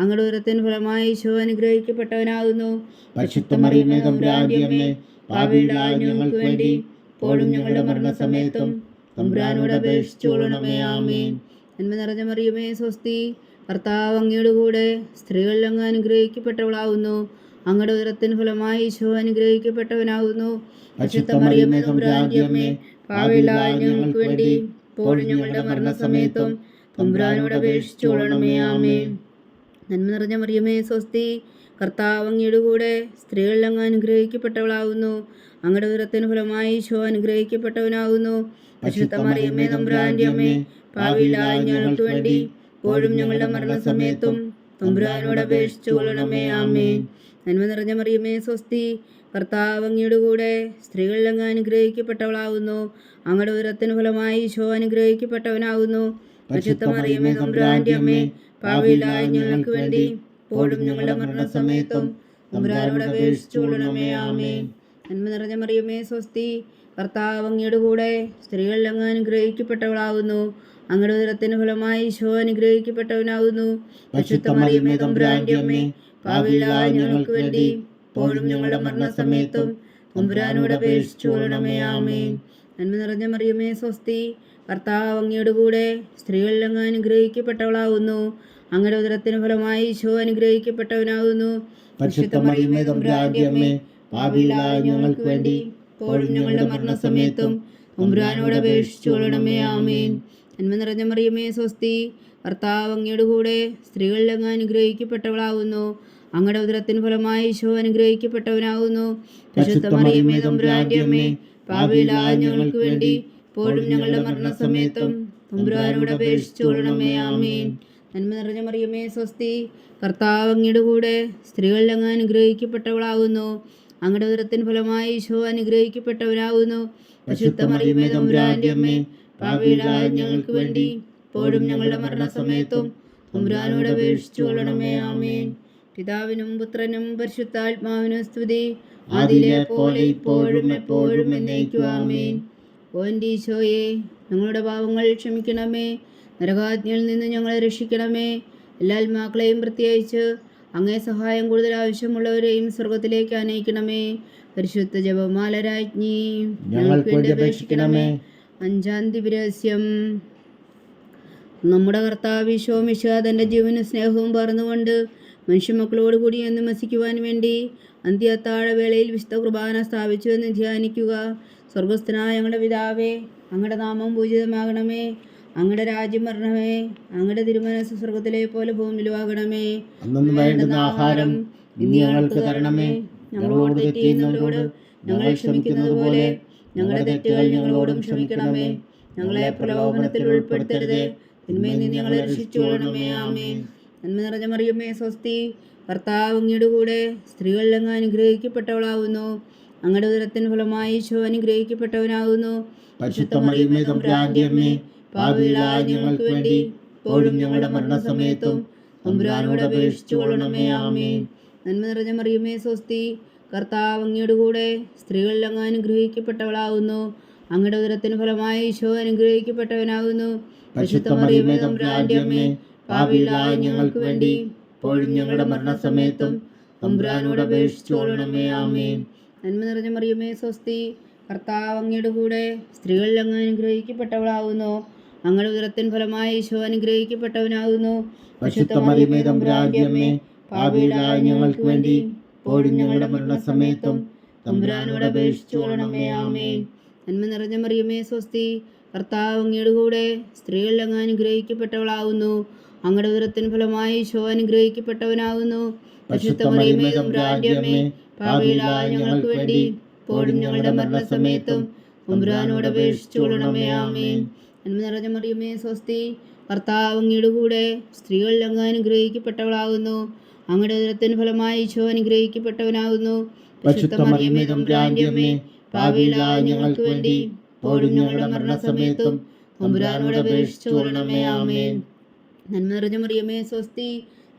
അങ്ങയുടെ ഉദരത്തിന് ഫലമായി ഈശോ അനുഗ്രഹിക്കപ്പെട്ടവനാകുന്നു. പരിശുദ്ധ മറിയമേ, തമ്പുരാന്റെ അമ്മേ, പാപികളായ ഞങ്ങൾക്ക് വേണ്ടി ഇപ്പോഴും ഞങ്ങളുടെ മരണസമയത്തും തമ്പുരാനോട് അപേക്ഷിച്ചുകൊള്ളണമേ. ആമേൻ. നന്മ നിറഞ്ഞ മറിയമേ, സ്വസ്തി. കർത്താവ് അങ്ങയുടെ കൂടെ സ്ത്രീകളിൽ അങ്ങ് അനുഗ്രഹിക്കപ്പെട്ടവളാകുന്നു. അങ്ങയുടെ ഉദരത്തിന് ഫലമായി ഈശോ അനുഗ്രഹിക്കപ്പെട്ടവനാകുന്നു. പരിശുദ്ധ മറിയമേ, തമ്പുരാന്റെ അമ്മേ, പാപികളായ ഞങ്ങൾക്ക് വേണ്ടി ഇപ്പോഴും ഞങ്ങളുടെ മരണസമയത്തും തമ്പുരാനോട് അപേക്ഷിച്ചുകൊള്ളണമേ. ആമേൻ. നന്മ നിറഞ്ഞ മറിയമേ, സ്വസ്തി. കർത്താവ് അങ്ങയുടെ കൂടെ സ്ത്രീകളിൽ അങ്ങ് അനുഗ്രഹിക്കപ്പെട്ടവളാകുന്നു. അങ്ങയുടെ ഉദരത്തിന് ഫലമായി ഈശോ അനുഗ്രഹിക്കപ്പെട്ടവനാകുന്നു. പരിശുദ്ധ മറിയമേ, തമ്പുരാന്റെ അമ്മേ, പാപികളായ ഞങ്ങൾക്ക് വേണ്ടി ഇപ്പോഴും ഞങ്ങളുടെ മരണസമയത്തും തമ്പുരാനോട് അപേക്ഷിച്ചുകൊള്ളണമേ. ആമേൻ. നന്മ നിറഞ്ഞ മറിയമേ, സ്വസ്തി. കർത്താവ് അങ്ങയുടെ കൂടെ സ്ത്രീകളിൽ അങ്ങ് അനുഗ്രഹിക്കപ്പെട്ടവളാകുന്നു. അങ്ങയുടെ ഉദരത്തിന് ഫലമായി ഈശോ അനുഗ്രഹിക്കപ്പെട്ടവനാകുന്നു. പരിശുദ്ധ മറിയമേ, തമ്പുരാന്റെ അമ്മേ, പാപികളായ ഞങ്ങൾക്ക് വേണ്ടി ഇപ്പോഴും ഞങ്ങളുടെ മരണസമയത്തും തമ്പുരാനോട് അപേക്ഷിച്ചുകൊള്ളണമേ. ആമേൻ. നന്മ നിറഞ്ഞ മറിയമേ, സ്വസ്തി. കർത്താവ് അങ്ങയുടെ കൂടെ സ്ത്രീകളിൽ അങ്ങ് അനുഗ്രഹിക്കപ്പെട്ടവളാകുന്നു. അങ്ങയുടെ ഉദരത്തിന് ഫലമായി ഈശോ അനുഗ്രഹിക്കപ്പെട്ടവനാകുന്നു. പരിശുദ്ധ മറിയമേ, തമ്പുരാന്റെ അമ്മേ, പാപികളായ ഞങ്ങൾക്ക് വേണ്ടി ഇപ്പോഴും ഞങ്ങളുടെ മരണസമയത്തും തമ്പുരാനോട് അപേക്ഷിച്ചുകൊള്ളണമേ. ആമേൻ. നന്മ നിറഞ്ഞ മറിയമേ, സ്വസ്തി. കർത്താവ് അങ്ങയുടെ കൂടെ സ്ത്രീകളിൽ അങ്ങ് അനുഗ്രഹിക്കപ്പെട്ടവളാകുന്നു. അങ്ങയുടെ ഉദരത്തിന് ഫലമായി ഈശോ അനുഗ്രഹിക്കപ്പെട്ടവനാകുന്നു. പരിശുദ്ധ മറിയമേ, തമ്പുരാന്റെ അമ്മേ, പാപികളായ ഞങ്ങൾക്ക് വേണ്ടി ഇപ്പോഴും ഞങ്ങളുടെ മരണസമയത്തും തമ്പുരാനോട് അപേക്ഷിച്ചുകൊള്ളണമേ. ആമേൻ. നന്മ നിറഞ്ഞ മറിയമേ, സ്വസ്തി. കർത്താവ് അങ്ങയുടെ കൂടെ സ്ത്രീകളിൽ അങ്ങ് അനുഗ്രഹിക്കപ്പെട്ടവളാകുന്നു. അങ്ങയുടെ ഉദരത്തിന് ഫലമായി ഈശോ അനുഗ്രഹിക്കപ്പെട്ടവനാകുന്നു. പരിശുദ്ധ മറിയമേ, തമ്പുരാന്റെ അമ്മേ, പാപികളായ ഞങ്ങൾക്ക് വേണ്ടി ഇപ്പോഴും ഞങ്ങളുടെ മരണസമയത്തും തമ്പുരാനോട് അപേക്ഷിച്ചുകൊള്ളണമേ. ആമേൻ. നന്മ നിറഞ്ഞ മറിയമേ, സ്വസ്തി. കർത്താവ് അങ്ങയുടെ കൂടെ സ്ത്രീകളിൽ അങ്ങ് അനുഗ്രഹിക്കപ്പെട്ടവളാകുന്നു. അങ്ങയുടെ ഉദരത്തിന് ഫലമായി ഈശോ അനുഗ്രഹിക്കപ്പെട്ടവനാകുന്നു. പരിശുദ്ധ മറിയമേ, തമ്പുരാന്റെ അമ്മേ, പാപികളായ ഞങ്ങൾക്ക് വേണ്ടി ഇപ്പോഴും ഞങ്ങളുടെ മരണസമയത്തും തമ്പുരാനോട് അപേക്ഷിച്ചുകൊള്ളണമേ. ആമേൻ. പിതാവിനും പുത്രനും പരിശുദ്ധാത്മാവിനും സ്തുതി, ആദിയിലെ പോലെ ഇപ്പോഴും എപ്പോഴും എന്നേക്കും. ആമേൻ. ഓ എൻ്റെ ഈശോയെ, ഞങ്ങളുടെ പാവങ്ങൾ ക്ഷമിക്കണമേ. നരകാഗ്നിയിൽ നിന്ന് ഞങ്ങളെ രക്ഷിക്കണമേ. എല്ലാ ആത്മാക്കളെയും പ്രത്യേകിച്ച് അങ്ങേ സഹായം കൂടുതൽ ആവശ്യമുള്ളവരെയും സ്വർഗത്തിലേക്ക് അനയിക്കണമേ. പരിശുദ്ധ ജപമാല രാജ്ഞി, ഞങ്ങൾക്ക് വേണ്ടി അപേക്ഷിക്കണമേ. 5-ാം ദിവ്യരഹസ്യം. നമ്മുടെ കർത്താവ് ഈശോ മിശിഹാ തൻ്റെ ജീവനും സ്നേഹവും പകർന്നുകൊണ്ട് മനുഷ്യമക്കളോട് കൂടി എന്ന് വസിക്കുവാൻ വേണ്ടി അന്ത്യത്താഴവേളയിൽ വിശുദ്ധ കുർബാന സ്ഥാപിച്ചു എന്ന് ധ്യാനിക്കുക. സ്വർഗസ്ഥനായ ഞങ്ങളുടെ പിതാവേ, അങ്ങയുടെ നാമം പൂജിതമാകണമേ. അങ്ങയുടെ രാജ്യം വരണമേ. അങ്ങയുടെ തിരുമനസ്സ് സ്വർഗത്തിലെ പോലെ ഭൂമിയിലുമാകണമേ. അന്നു വേണ്ടുന്ന ആഹാരം ഇന്ന് ഞങ്ങൾക്ക് തരണമേ. ഞങ്ങളോട് തെറ്റ് ചെയ്യുന്നവരോട് ഞങ്ങൾ ക്ഷമിക്കുന്നത് പോലെ ഞങ്ങളുടെ തെറ്റുകൾ ഞങ്ങളോടും ക്ഷമിക്കണമേ. ഞങ്ങളെ പ്രലോഭനത്തിൽ ഉൾപ്പെടുത്തരുതേ, തിന്മയിൽ നിന്ന് ഞങ്ങളെ രക്ഷിച്ചുകൊള്ളണമേ. ആമേൻ. നന്മ നിറഞ്ഞ മറിയമേ, സ്വസ്തി. കർത്താവ് അങ്ങയുടെ കൂടെ സ്ത്രീകളിൽ അങ്ങ് അനുഗ്രഹിക്കപ്പെട്ടവളാകുന്നു. അങ്ങയുടെ ഉദരത്തിൻ ഫലമായി ഈശോ അനുഗ്രഹിക്കപ്പെട്ടവനാകുന്നു. പരിശുദ്ധ മറിയമേ തമ്പുരാന്റെ അമ്മേ, പാപികളായ ഞങ്ങൾക്ക് വേണ്ടി ഇപ്പോഴും ഞങ്ങളുടെ മരണസമയത്തും തമ്പുരാനോട് അപേക്ഷിച്ചു കൊള്ളണമേ. ആമേൻ. നന്മ നിറഞ്ഞ മറിയമേ സ്വസ്തി, കർത്താവ് അങ്ങയുടെ കൂടെ സ്ത്രീകളിൽ അങ്ങ് അനുഗ്രഹിക്കപ്പെട്ടവളാകുന്നു. അങ്ങയുടെ ഉദരത്തിന് ഫലമായി ഈശോ അനുഗ്രഹിക്കപ്പെട്ടവനാകുന്നു. പരിശുദ്ധ മറിയമേ തമ്പുരാന്റെ അമ്മേ, പാപികളായ ഞങ്ങൾക്ക് വേണ്ടി ഇപ്പോഴും ഞങ്ങളുടെ മരണസമയത്തും തമ്പുരാനോട് അപേക്ഷിച്ചു കൊള്ളണമേ. ആമേൻ. നന്മ നിറഞ്ഞ മറിയമേ സ്വസ്തി, കർത്താവ് അങ്ങയുടെ കൂടെ സ്ത്രീകളിൽ അങ്ങ് അനുഗ്രഹിക്കപ്പെട്ടവളാകുന്നു. അങ്ങയുടെ ഉദരത്തിൻ ഫലമായി ഈശോ അനുഗ്രഹിക്കപ്പെട്ടവനാകുന്നു. പരിശുദ്ധ മറിയമേ തമ്പുരാന്റെ അമ്മേ, പാപികളായ ഞങ്ങൾക്ക് വേണ്ടി ഇപ്പോഴും ഞങ്ങളുടെ മരണസമയത്തും തമ്പുരാനോട് അപേക്ഷിച്ചു കൊള്ളണമേ. ആമേൻ. നന്മ നിറഞ്ഞ മറിയമേ സ്വസ്തി, കർത്താവ് അങ്ങയുടെ കൂടെ സ്ത്രീകളിൽ അങ്ങ് അനുഗ്രഹിക്കപ്പെട്ടവളാകുന്നു. അങ്ങയുടെ ഉദരത്തിൻ ഫലമായി ഈശോ അനുഗ്രഹിക്കപ്പെട്ടവനാകുന്നു. പരിശുദ്ധ മറിയമേ തമ്പുരാന്റെ അമ്മേ, പാപികളായ ഞങ്ങൾക്ക് വേണ്ടി ഇപ്പോഴും ഞങ്ങളുടെ മരണസമയത്തും തമ്പുരാനോട് അപേക്ഷിച്ചു കൊള്ളണമേ. ആമേൻ. നന്മ നിറഞ്ഞ മറിയമേ സ്വസ്തി, കർത്താവ് അങ്ങയുടെ കൂടെ സ്ത്രീകളിൽ അങ്ങ് അനുഗ്രഹിക്കപ്പെട്ടവളാകുന്നു. അങ്ങയുടെ ഉദരത്തിൻ ഫലമായി ഈശോ അനുഗ്രഹിക്കപ്പെട്ടവനാകുന്നു. പരിശുദ്ധ മറിയമേ തമ്പുരാന്റെ അമ്മേ, പാപികളായ ഞങ്ങൾക്ക് വേണ്ടി ഇപ്പോഴും ഞങ്ങളുടെ മരണസമയത്തും തമ്പുരാനോട് അപേക്ഷിച്ചു കൊള്ളണമേ. ആമേൻ. നന്മ നിറഞ്ഞ മറിയമേ സ്വസ്തി,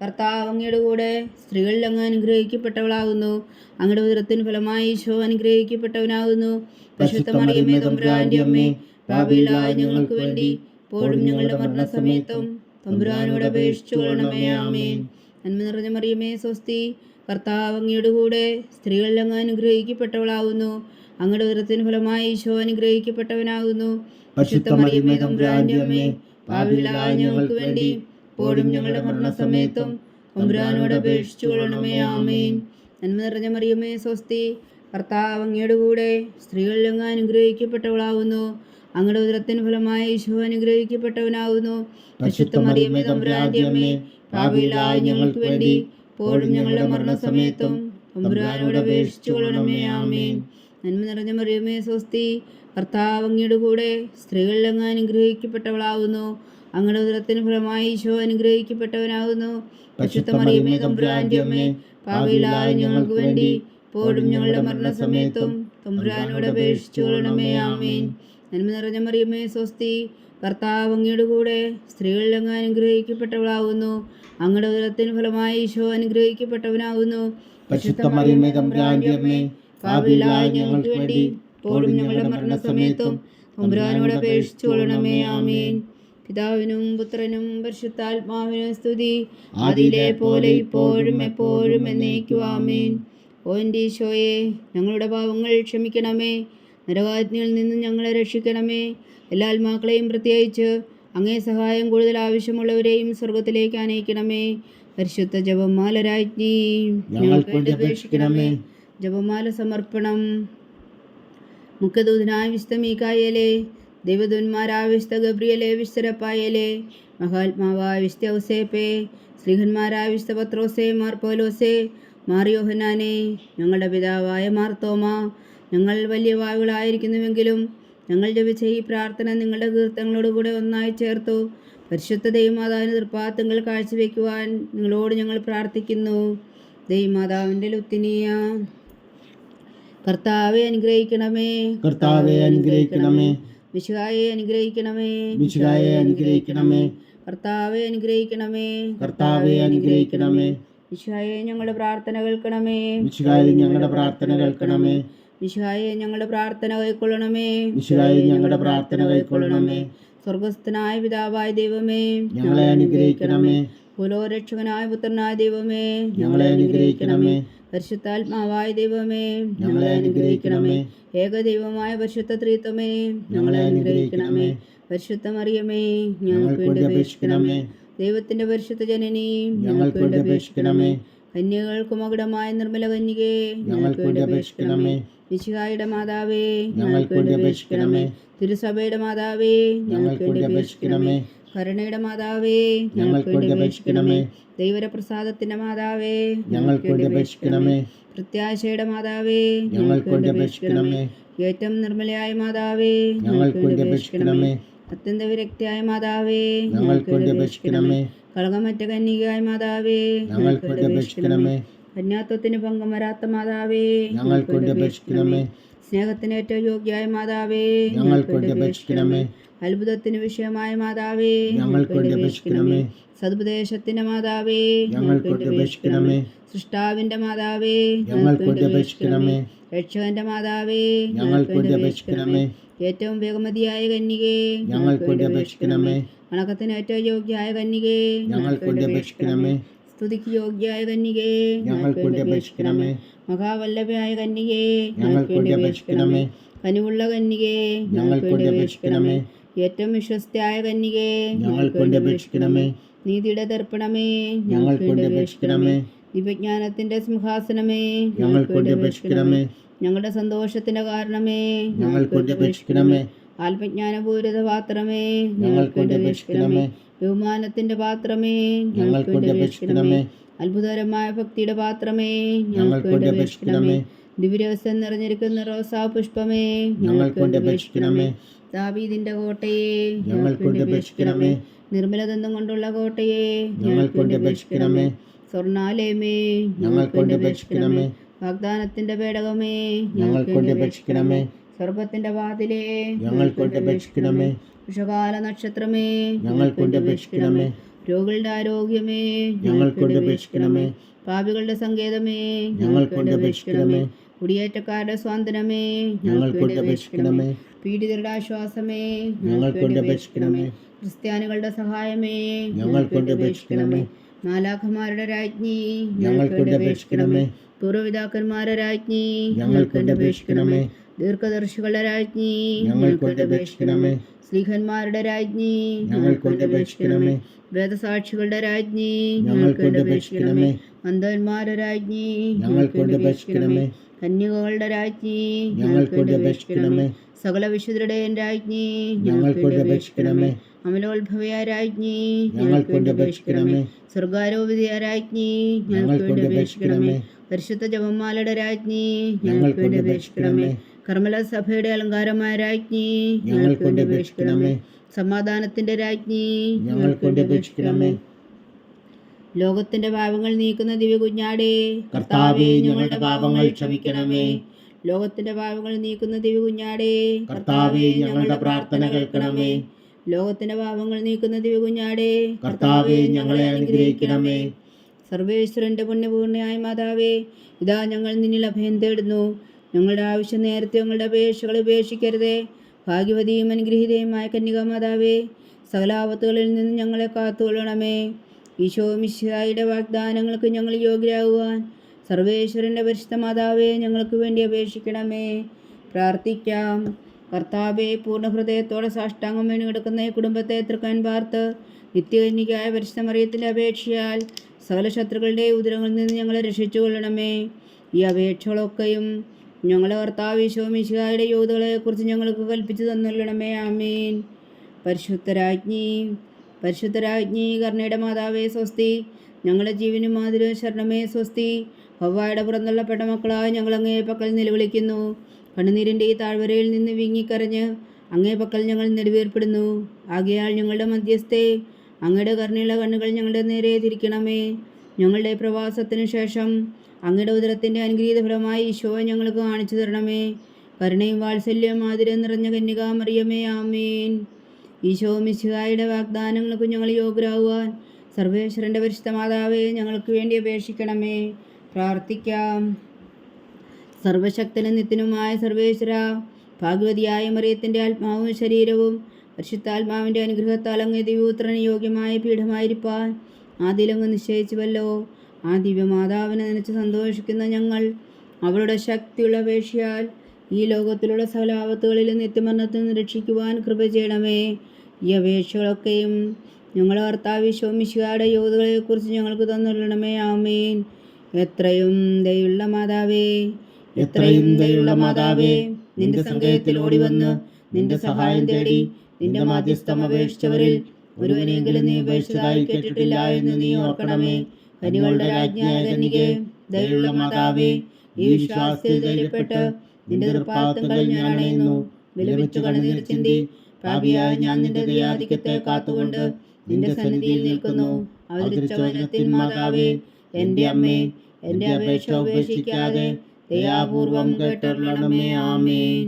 കർത്താവ് അങ്ങയുടെ കൂടെ സ്ത്രീകളിൽ അങ്ങ് അനുഗ്രഹിക്കപ്പെട്ടവളാകുന്നു. അങ്ങയുടെ ഉദരത്തിൻ ഫലമായി ഈശോ അനുഗ്രഹിക്കപ്പെട്ടവനാകുന്നു. പരിശുദ്ധ മറിയമേ തമ്പുരാന്റെ അമ്മേ, പാപികളായ ഞങ്ങൾക്ക് വേണ്ടി ഇപ്പോഴും ഞങ്ങളുടെ മരണസമയത്തും തമ്പുരാനോട് അപേക്ഷിച്ചു കൊള്ളണമേ. ആമേൻ. നന്മ നിറഞ്ഞ മറിയമേ സ്വസ്തി, കർത്താവ് അങ്ങയുടെ കൂടെ സ്ത്രീകളിൽ അങ്ങ് അനുഗ്രഹിക്കപ്പെട്ടവളാകുന്നു. അങ്ങയുടെ ഉദരത്തിൻ ഫലമായി ഈശോ അനുഗ്രഹിക്കപ്പെട്ടവനാകുന്നു. പരിശുദ്ധ മറിയമേ തമ്പുരാന്റെ അമ്മേ, പാപികളായ ഞങ്ങൾക്ക് വേണ്ടി ഇപ്പോഴും ഞങ്ങളുടെ മരണസമയത്തും തമ്പുരാനോട് അപേക്ഷിച്ചു കൊള്ളണമേ. ആമേൻ. നന്മ നിറഞ്ഞ മറിയമേ സ്വസ്തി, കർത്താവ് അങ്ങയുടെ കൂടെ സ്ത്രീകളിൽ അങ്ങ് അനുഗ്രഹിക്കപ്പെട്ടവളാകുന്നു. അങ്ങയുടെ ഉദരത്തിൻ ഫലമായി ഈശോ അനുഗ്രഹിക്കപ്പെട്ടവനാകുന്നു. പരിശുദ്ധ മറിയമേ തമ്പുരാന്റെ അമ്മേ, പാപികളായ ഞങ്ങൾക്ക് വേണ്ടി ഇപ്പോഴും ഞങ്ങളുടെ മരണസമയത്തും തമ്പുരാനോട് അപേക്ഷിച്ചു കൊള്ളണമേ. ആമേൻ. നന്മ നിറഞ്ഞ മറിയമേ സ്വസ്തി, കർത്താവ് അങ്ങയുടെ കൂടെ സ്ത്രീകളിൽ അങ്ങ് അനുഗ്രഹിക്കപ്പെട്ടവളാകുന്നു. അങ്ങയുടെ ഉദരത്തിന് ഫലമായി ഈശോ അനുഗ്രഹിക്കപ്പെട്ടവനാകുന്നു. പരിശുദ്ധ മറിയമേ തമ്പുരാന്റെ അമ്മേ, പാപികളായ ഞങ്ങൾക്ക് വേണ്ടി ഇപ്പോഴും ഞങ്ങളുടെ മരണസമയത്തും തമ്പുരാനോട് അപേക്ഷിച്ചു കൊള്ളണമേ. ആമേൻ. നന്മ നിറഞ്ഞ മറിയമേ സ്വസ്തി, കർത്താവ് അങ്ങയുടെ കൂടെ സ്ത്രീകളിൽ അങ്ങ് അനുഗ്രഹിക്കപ്പെട്ടവളാകുന്നു. അങ്ങയുടെ ഉദരത്തിന് ഫലമായി ഈശോ അനുഗ്രഹിക്കപ്പെട്ടവനാകുന്നു. പരിശുദ്ധ മറിയമേ തമ്പുരാന്റെ അമ്മേ, പാപികളായ ഞങ്ങൾക്ക് വേണ്ടി ഇപ്പോഴും ഞങ്ങളുടെ മരണസമയത്തും തമ്പുരാനോട് അപേക്ഷിച്ചു കൊള്ളണമേ. ആമേൻ. പിതാവിനും പുത്രനും പരിശുദ്ധാത്മാവിനും സ്തുതി, ആദിയിലെ പോലെ ഇപ്പോഴും എപ്പോഴും എന്നേക്കും. ആമേൻ. ഓ എൻ്റെ ഈശോയെ, ഞങ്ങളുടെ പാപങ്ങൾ ക്ഷമിക്കണമേ. നരകാഗ്നിയിൽ നിന്നും ഞങ്ങളെ രക്ഷിക്കണമേ. എല്ലാ ആത്മാക്കളെയും പ്രത്യേകിച്ച് അങ്ങേ സഹായം കൂടുതൽ ആവശ്യമുള്ളവരെയും സ്വർഗത്തിലേക്ക് അനയിക്കണമേ. പരിശുദ്ധ ജപമാല രാജ്ഞി, ഞങ്ങൾക്ക് വേണ്ടി അപേക്ഷിക്കണമേ. ജപമാല സമർപ്പണം. മുഖ്യദൂതനായ വിശുദ്ധ മീകായേലേ, ദൈവദൂതന്മാരായ വിശുദ്ധ ഗബ്രിയേലേ, വിശുദ്ധ റഫായേലേ, മഹാത്മാവായ വിശുദ്ധ ഔസേപ്പേ, ശ്രീഹന്മാരായ വിശുദ്ധ പത്രോസേ, മാർ പൗലോസേ, മാർ യോഹന്നാനേ, ഞങ്ങളുടെ പിതാവായ മാർ തോമാ, ഞങ്ങൾ വലിയ വായുകളായിരിക്കുന്നുവെങ്കിലും ഞങ്ങൾ ജപിച്ച ഈ പ്രാർത്ഥന നിങ്ങളുടെ കീർത്തനങ്ങളോടുകൂടെ ഒന്നായി ചേർത്തു പരിശുദ്ധ ദൈവമാതാവിന് തൃപ്പാദങ്ങൾ കാഴ്ചവെക്കുവാൻ നിങ്ങളോട് ഞങ്ങൾ പ്രാർത്ഥിക്കുന്നു. ദൈവമാതാവിൻ്റെ ലുത്തിനിയ, കർത്താവെ അനുഗ്രഹിക്കണമേ. കർത്താവെ അനുഗ്രഹിക്കണമേ. മിശിഹായെ അനുഗ്രഹിക്കണമേ. മിശിഹായെ അനുഗ്രഹിക്കണമേ. കർത്താവെ അനുഗ്രഹിക്കണമേ. കർത്താവെ അനുഗ്രഹിക്കണമേ. മിശിഹായെ ഞങ്ങളുടെ പ്രാർത്ഥന കേൾക്കണമേ. മിശിഹായെ ഞങ്ങളുടെ പ്രാർത്ഥന കേൾക്കണമേ. മിശിഹായെ ഞങ്ങളുടെ പ്രാർത്ഥന കൈക്കൊള്ളണമേ. മിശിഹായെ ഞങ്ങളുടെ പ്രാർത്ഥന കൈക്കൊള്ളണമേ. സ്വർഗസ്ഥനായ പിതാവായ ദൈവമേ, ഞങ്ങളെ അനുഗ്രഹിക്കണമേ. ഭൂലോകരക്ഷകനായ പുത്രനായ ദൈവമേ, ഞങ്ങളെ അനുഗ്രഹിക്കണമേ. പരിശുദ്ധാത്മാവായ ദൈവമേ, ഞങ്ങളെ അനുഗ്രഹിക്കണമേ. ഏകദൈവമായ പരിശുദ്ധ ത്രിത്വമേ, ഞങ്ങളെ അനുഗ്രഹിക്കണമേ. പരിശുദ്ധ മറിയമേ, ഞങ്ങൾക്ക് വേണ്ടി അപേക്ഷിക്കണമേ. ദൈവത്തിന്റെ പരിശുദ്ധ ജനനി, ഞങ്ങൾക്ക് വേണ്ടി അപേക്ഷിക്കണമേ. കന്യകൾക്ക് മകുടമായ നിർമ്മല കന്യകേ, ഞങ്ങൾക്ക് വേണ്ടി അപേക്ഷിക്കണമേ. മിശിഹായുടെ മാതാവേ, ഞങ്ങൾക്ക് വേണ്ടി അപേക്ഷിക്കണമേ. തിരുസഭയുടെ മാതാവേ, ഞങ്ങൾക്ക് വേണ്ടി അപേക്ഷിക്കണമേ. കരുണയുടെ മാതാവേ, ഞങ്ങൾക്ക് വേണ്ടി അപേക്ഷിക്കണമേ. ദൈവപ്രസാദത്തിന്റെ മാതാവേ, ഞങ്ങൾക്ക് വേണ്ടി അപേക്ഷിക്കണമേ. പ്രത്യാശയുടെ മാതാവേ, ഞങ്ങൾക്ക് വേണ്ടി അപേക്ഷിക്കണമേ. ഏറ്റവും നിർമ്മലയായ മാതാവേ, ഞങ്ങൾക്ക് വേണ്ടി അപേക്ഷിക്കണമേ. അത്യന്ത വിരക്തിയായ മാതാവേ, ഞങ്ങൾക്ക് വേണ്ടി അപേക്ഷിക്കണമേ. കളകമറ്റ കന്യകയായ മാതാവേ, ഞങ്ങൾക്ക് വേണ്ടി അപേക്ഷിക്കണമേ. കന്യാത്വത്തിന് ഭംഗം വരാത്ത മാതാവേ, ഞങ്ങൾക്ക് വേണ്ടി അപേക്ഷിക്കണമേ. സ്നേഹത്തിന് ഏറ്റവും യോഗ്യയായ മാതാവേ, ഞങ്ങൾക്ക് വേണ്ടി അപേക്ഷിക്കണമേ. അത്ഭുതത്തിന് വിഷയമായ മാതാവേ, ഞങ്ങൾക്ക് വേണ്ടി അപേക്ഷിക്കണമേ. സതുപദേശത്തിന്റെ മാതാവേ, ഞങ്ങൾക്ക് വേണ്ടി അപേക്ഷിക്കണമേ. സൃഷ്ടാവിന്റെ മാതാവേ, ഞങ്ങൾക്ക് വേണ്ടി അപേക്ഷിക്കണമേ. രക്ഷകന്റെ മാതാവേ, ഞങ്ങൾക്ക് വേണ്ടി അപേക്ഷിക്കണമേ. ഏറ്റവും വേഗമതിയായ കന്യകേ, ഞങ്ങൾക്ക് വേണ്ടി അപേക്ഷിക്കണമേ. വണക്കത്തിന് ഏറ്റവും യോഗ്യയായ കന്യകേ, ഞങ്ങൾക്ക് വേണ്ടി അപേക്ഷിക്കണമേ. സ്തുതിക്ക് യോഗ്യയായ കന്യകേ, ഞങ്ങൾക്ക് വേണ്ടി അപേക്ഷിക്കണമേ. മഹാവല്ലഭയായ കന്യകേ, ഞങ്ങൾക്ക് വേണ്ടി അപേക്ഷിക്കണമേ. കനിവുള്ള കന്യകേ, ഞങ്ങൾക്ക് വേണ്ടി അപേക്ഷിക്കണമേ. ഏറ്റവും വിശ്വസ്തയായ കന്യകേ, ഞങ്ങൾക്ക് വേണ്ടി അപേക്ഷിക്കണമേ. നീതിയുടെ ദർപ്പണമേ, ഞങ്ങൾക്ക് വേണ്ടി അപേക്ഷിക്കണമേ. ദിവ്യജ്ഞാനത്തിന്റെ സിംഹാസനമേ, ഞങ്ങൾക്ക് വേണ്ടി അപേക്ഷിക്കണമേ. ഞങ്ങളുടെ സന്തോഷത്തിന്റെ കാരണമേ, ഞങ്ങൾക്ക് വേണ്ടി അപേക്ഷിക്കണമേ. ആത്മജ്ഞാനപൂരിത പാത്രമേ, ഞങ്ങൾക്ക് വേണ്ടി അപേക്ഷിക്കണമേ. ബഹുമാനത്തിന്റെ പാത്രമേ, ഞങ്ങൾക്ക് വേണ്ടി അപേക്ഷിക്കണമേ. അത്ഭുതകരമായ ഭക്തിയുടെ പാത്രമേ, ഞങ്ങൾക്ക് വേണ്ടി അപേക്ഷിക്കണമേ. ദിവ്യരഹസ്യം നിറഞ്ഞിരിക്കുന്ന റോസാ പുഷ്പമേ, ഞങ്ങൾക്ക് വേണ്ടി അപേക്ഷിക്കണമേ. ദാവീദിന്റെ കോട്ടയെ, ഞങ്ങൾക്ക് വേണ്ടി അപേക്ഷിക്കണമേ. നിർമ്മലദന്തം കൊണ്ടുള്ള കോട്ടയെ, ഞങ്ങൾക്ക് വേണ്ടി അപേക്ഷിക്കണമേ. സ്വർണാലയമേ, ഞങ്ങൾക്ക് വേണ്ടി അപേക്ഷിക്കണമേ. വാഗ്ദാനത്തിന്റെ പേടകമേ, ഞങ്ങൾക്ക് വേണ്ടി അപേക്ഷിക്കണമേ. സ്വർഗത്തിന്റെ വാതിലേ, ഞങ്ങൾക്ക് വേണ്ടി അപേക്ഷിക്കണമേ. വിഷകാല നക്ഷത്രമേ, ഞങ്ങൾക്ക് വേണ്ടി അപേക്ഷിക്കണമേ. രോഗികളുടെ ആരോഗ്യമേ, ഞങ്ങൾക്ക് വേണ്ടി അപേക്ഷിക്കണമേ. പാപികളുടെ സങ്കേതമേ, ഞങ്ങൾക്ക് വേണ്ടി അപേക്ഷിക്കണമേ. കുടിയേറ്റക്കാരുടെ സ്വാതന്ത്ര്യമേ, ഞങ്ങൾക്ക് വേണ്ടി അപേക്ഷിക്കണമേ. പീഡിതരുടെ ആശ്വാസമേ, ഞങ്ങൾക്ക് വേണ്ടി അപേക്ഷിക്കണമേ. ക്രിസ്ത്യാനികളുടെ സഹായമേ, ഞങ്ങൾക്ക് വേണ്ടി അപേക്ഷിക്കണമേ. മാലാഖമാരുടെ രാജ്ഞി, ഞങ്ങൾക്ക് വേണ്ടി അപേക്ഷിക്കണമേ. പൂർവ്വപിതാക്കന്മാരുടെ രാജ്ഞി, ഞങ്ങൾക്ക് വേണ്ടി അപേക്ഷിക്കണമേ. ദീർഘദർശികളുടെ രാജ്ഞി, ഞങ്ങൾക്ക് വേണ്ടി അപേക്ഷിക്കണമേ. സ്ലീഹന്മാരുടെ രാജ്ഞി, ഞങ്ങൾക്ക് വേണ്ടി അപേക്ഷിക്കണമേ. വേദസാക്ഷികളുടെ രാജ്ഞി, ഞങ്ങൾക്ക് വേണ്ടി അപേക്ഷിക്കണമേ. മന്ദന്മാരുടെ രാജ്ഞി, ഞങ്ങൾക്ക് വേണ്ടി അപേക്ഷിക്കണമേ. കന്യകകളുടെ രാജ്ഞി, ഞങ്ങൾക്ക് വേണ്ടി അപേക്ഷിക്കണമേ. സകല വിശുദ്ധരുടെയും രാജ്ഞി, ഞങ്ങൾക്ക് വേണ്ടി അപേക്ഷിക്കണമേ. അമലോത്ഭവയ രാജ്ഞി, ഞങ്ങൾക്ക് വേണ്ടി അപേക്ഷിക്കണമേ. സ്വർഗാരോപിതയ രാജ്ഞി, ഞങ്ങൾക്ക് വേണ്ടി അപേക്ഷിക്കണമേ. പരിശുദ്ധ ജപമാലയുടെ രാജ്ഞി, ഞങ്ങൾക്ക് വേണ്ടി അപേക്ഷിക്കണമേ. കർമ്മല സഭയുടെ അലങ്കാരമായ രാജ്ഞി, ഞങ്ങൾക്ക് വേണ്ടി അപേക്ഷിക്കണമേ. സമാധാനത്തിന്റെ രാജ്ഞി, ഞങ്ങൾക്ക് വേണ്ടി അപേക്ഷിക്കണമേ. ലോകത്തിന്റെ പാപങ്ങൾ നീക്കുന്ന ദിവ്യ കുഞ്ഞാടേ, കർത്താവേ, ഞങ്ങളുടെ പാപങ്ങൾ ക്ഷമിക്കണമേ. ലോകത്തിന്റെ പാപങ്ങൾ നീക്കുന്ന ദിവ്യ കുഞ്ഞാടേ, കർത്താവേ, ഞങ്ങളുടെ പ്രാർത്ഥന കേൾക്കണമേ. ലോകത്തിന്റെ പാപങ്ങൾ നീക്കുന്ന ദിവ്യ കുഞ്ഞാടേ, കർത്താവേ, ഞങ്ങളെ അനുഗ്രഹിക്കണമേ. സർവേശ്വരന്റെ പുണ്യപൂർണ്ണയായ മാതാവേ, ഇതാ ഞങ്ങൾ നിന്നിൽ അഭയം തേടുന്നു. ഞങ്ങളുടെ ആവശ്യം നേരത്തെ ഞങ്ങളുടെ അപേക്ഷകൾ ഉപേക്ഷിക്കരുതേ. ഭാഗ്യവതിയും അനുഗ്രഹീതയുമായ കന്യകാ മാതാവേ, സകലാപത്തുകളിൽ നിന്ന് ഞങ്ങളെ കാത്തുകൊള്ളണമേ. ഈശോ മിശിഹായുടെ വാഗ്ദാനങ്ങൾക്ക് ഞങ്ങൾ യോഗ്യരാകുവാൻ സർവേശ്വരൻ്റെ പരിശുദ്ധ മാതാവേ, ഞങ്ങൾക്ക് വേണ്ടി അപേക്ഷിക്കണമേ. പ്രാർത്ഥിക്കാം. കർത്താവേ, പൂർണ്ണ ഹൃദയത്തോടെ സാഷ്ടാംഗം വീണ് കിടക്കുന്ന ഈ കുടുംബത്തെ തൃക്കാൻ പാർത്ത് നിത്യകന്യകയായ പരിശുദ്ധ മറിയത്തിൻ്റെ അപേക്ഷയാൽ സകല ശത്രുക്കളുടെ ഉദരങ്ങളിൽ നിന്ന് ഞങ്ങളെ രക്ഷിച്ചുകൊള്ളണമേ. ഈ അപേക്ഷകളൊക്കെയും ഞങ്ങളെ കർത്താവ് ഈശോ മിശിഹായുടെ യോഗ്യതകളെക്കുറിച്ച് ഞങ്ങൾക്ക് കൽപ്പിച്ചു തന്നുകൊള്ളണമേ. ആമീൻ. പരിശുദ്ധരാജ്ഞി കർണയുടെ മാതാവേ സ്വസ്തി. ഞങ്ങളുടെ ജീവനും മാതിരും ശരണമേ സ്വസ്തി. ഹവ്വായുടെ പുറന്തള്ളപ്പെട്ട മക്കളായി ഞങ്ങൾ അങ്ങേ പക്കൽ നിലവിളിക്കുന്നു. കണ്ണുനീരിൻ്റെ ഈ താഴ്വരയിൽ നിന്ന് വിങ്ങിക്കരഞ്ഞ് അങ്ങേ പക്കൽ ഞങ്ങൾ നെടുവേർപ്പെടുന്നു. ആകയാൽ ഞങ്ങളുടെ മധ്യസ്ഥേ, അങ്ങയുടെ കരുണയുള്ള കണ്ണുകൾ ഞങ്ങളുടെ നേരെ തിരിക്കണമേ. ഞങ്ങളുടെ പ്രവാസത്തിനു ശേഷം അങ്ങയുടെ ഉദരത്തിൻ്റെ അനുഗ്രഹീത ഫലമായി ഈശോയെ ഞങ്ങൾക്ക് കാണിച്ചു തരണമേ. കരുണയും വാത്സല്യവും മാതിരം നിറഞ്ഞ കന്യകാ മറിയമേ, ആമീൻ. ഈശോ മിശിഹായുടെ വാഗ്ദാനങ്ങൾക്ക് ഞങ്ങൾ യോഗ്യരാകുവാൻ സർവേശ്വരൻ്റെ പരിശുദ്ധ മാതാവേ, ഞങ്ങൾക്ക് വേണ്ടി അപേക്ഷിക്കണമേ. പ്രാർത്ഥിക്കാം. സർവശക്തനും നിത്യനുമായ സർവേശ്വര, ഭാഗ്യവതിയായ മറിയത്തിൻ്റെ ആത്മാവും ശരീരവും പരിശുദ്ധാത്മാവിൻ്റെ അനുഗ്രഹത്താൽ അങ്ങേ ദിവ്യപുത്രന് യോഗ്യമായ പീഠമായിരിക്കാൻ ആദിലങ്ങ് നിശ്ചയിച്ചുവല്ലോ. ആ ദിവ്യമാതാവിനെ നനച്ച് സന്തോഷിക്കുന്ന ഞങ്ങൾ അവളുടെ ശക്തിയുള്ള അപേക്ഷയാൽ ഈ ലോകത്തിലുള്ള സകല ആപത്തുകളിലും നിത്യമരണത്തിൽ നിന്ന് രക്ഷിക്കുവാൻ കൃപ ചെയ്യണമേ. ഈ അപേക്ഷകളൊക്കെയും ഞങ്ങളുടെ കർത്താവ് ഈശോ മിശിഹായുടെ യോഗ്യതകളെക്കുറിച്ച് ഞങ്ങൾക്ക് തന്നുകൊള്ളണമേ. ആമീൻ. എത്രയും ദയുള്ള മാതാവേ, നിന്റെ സങ്കേതത്തിൽ ഓടിവന്ന് നിന്റെ സഹായം തേടി നിന്റെ മാധ്യസ്ഥം അപേക്ഷിച്ചവരിൽ ഒരുവനെങ്കിലും നീ ഉപേക്ഷിച്ചതായി കേട്ടിട്ടില്ല എന്ന് നീ ഓർക്കണമേ. കനികളുടെ രാജ്ഞിയായ കന്യകേ, ദയുള്ള മാതാവേ, ഈ വിശ്വാസത്തിൽ ധൈര്യപ്പെട്ട് നിന്റെ തൃപ്പാദങ്ങൾ ഞാൻ അണയുന്നു. വിലപിച്ചു കണ്ണുനീർ ചിന്തി പാപിയായ ഞാൻ നിന്റെ ദയാധിക്യത്തെ കാത്തുകൊണ്ട് നിന്റെ സന്നിധിയിൽ നിൽക്കുന്നു. അവതരിച്ച വചനത്തിൻ മാതാവേ, എൻ്റെ അമ്മേ, എൻ്റെ അപേക്ഷ ഉപേക്ഷിക്കാതെ ദയാപൂർവം കേട്ടരുളണമേ. ആമേൻ.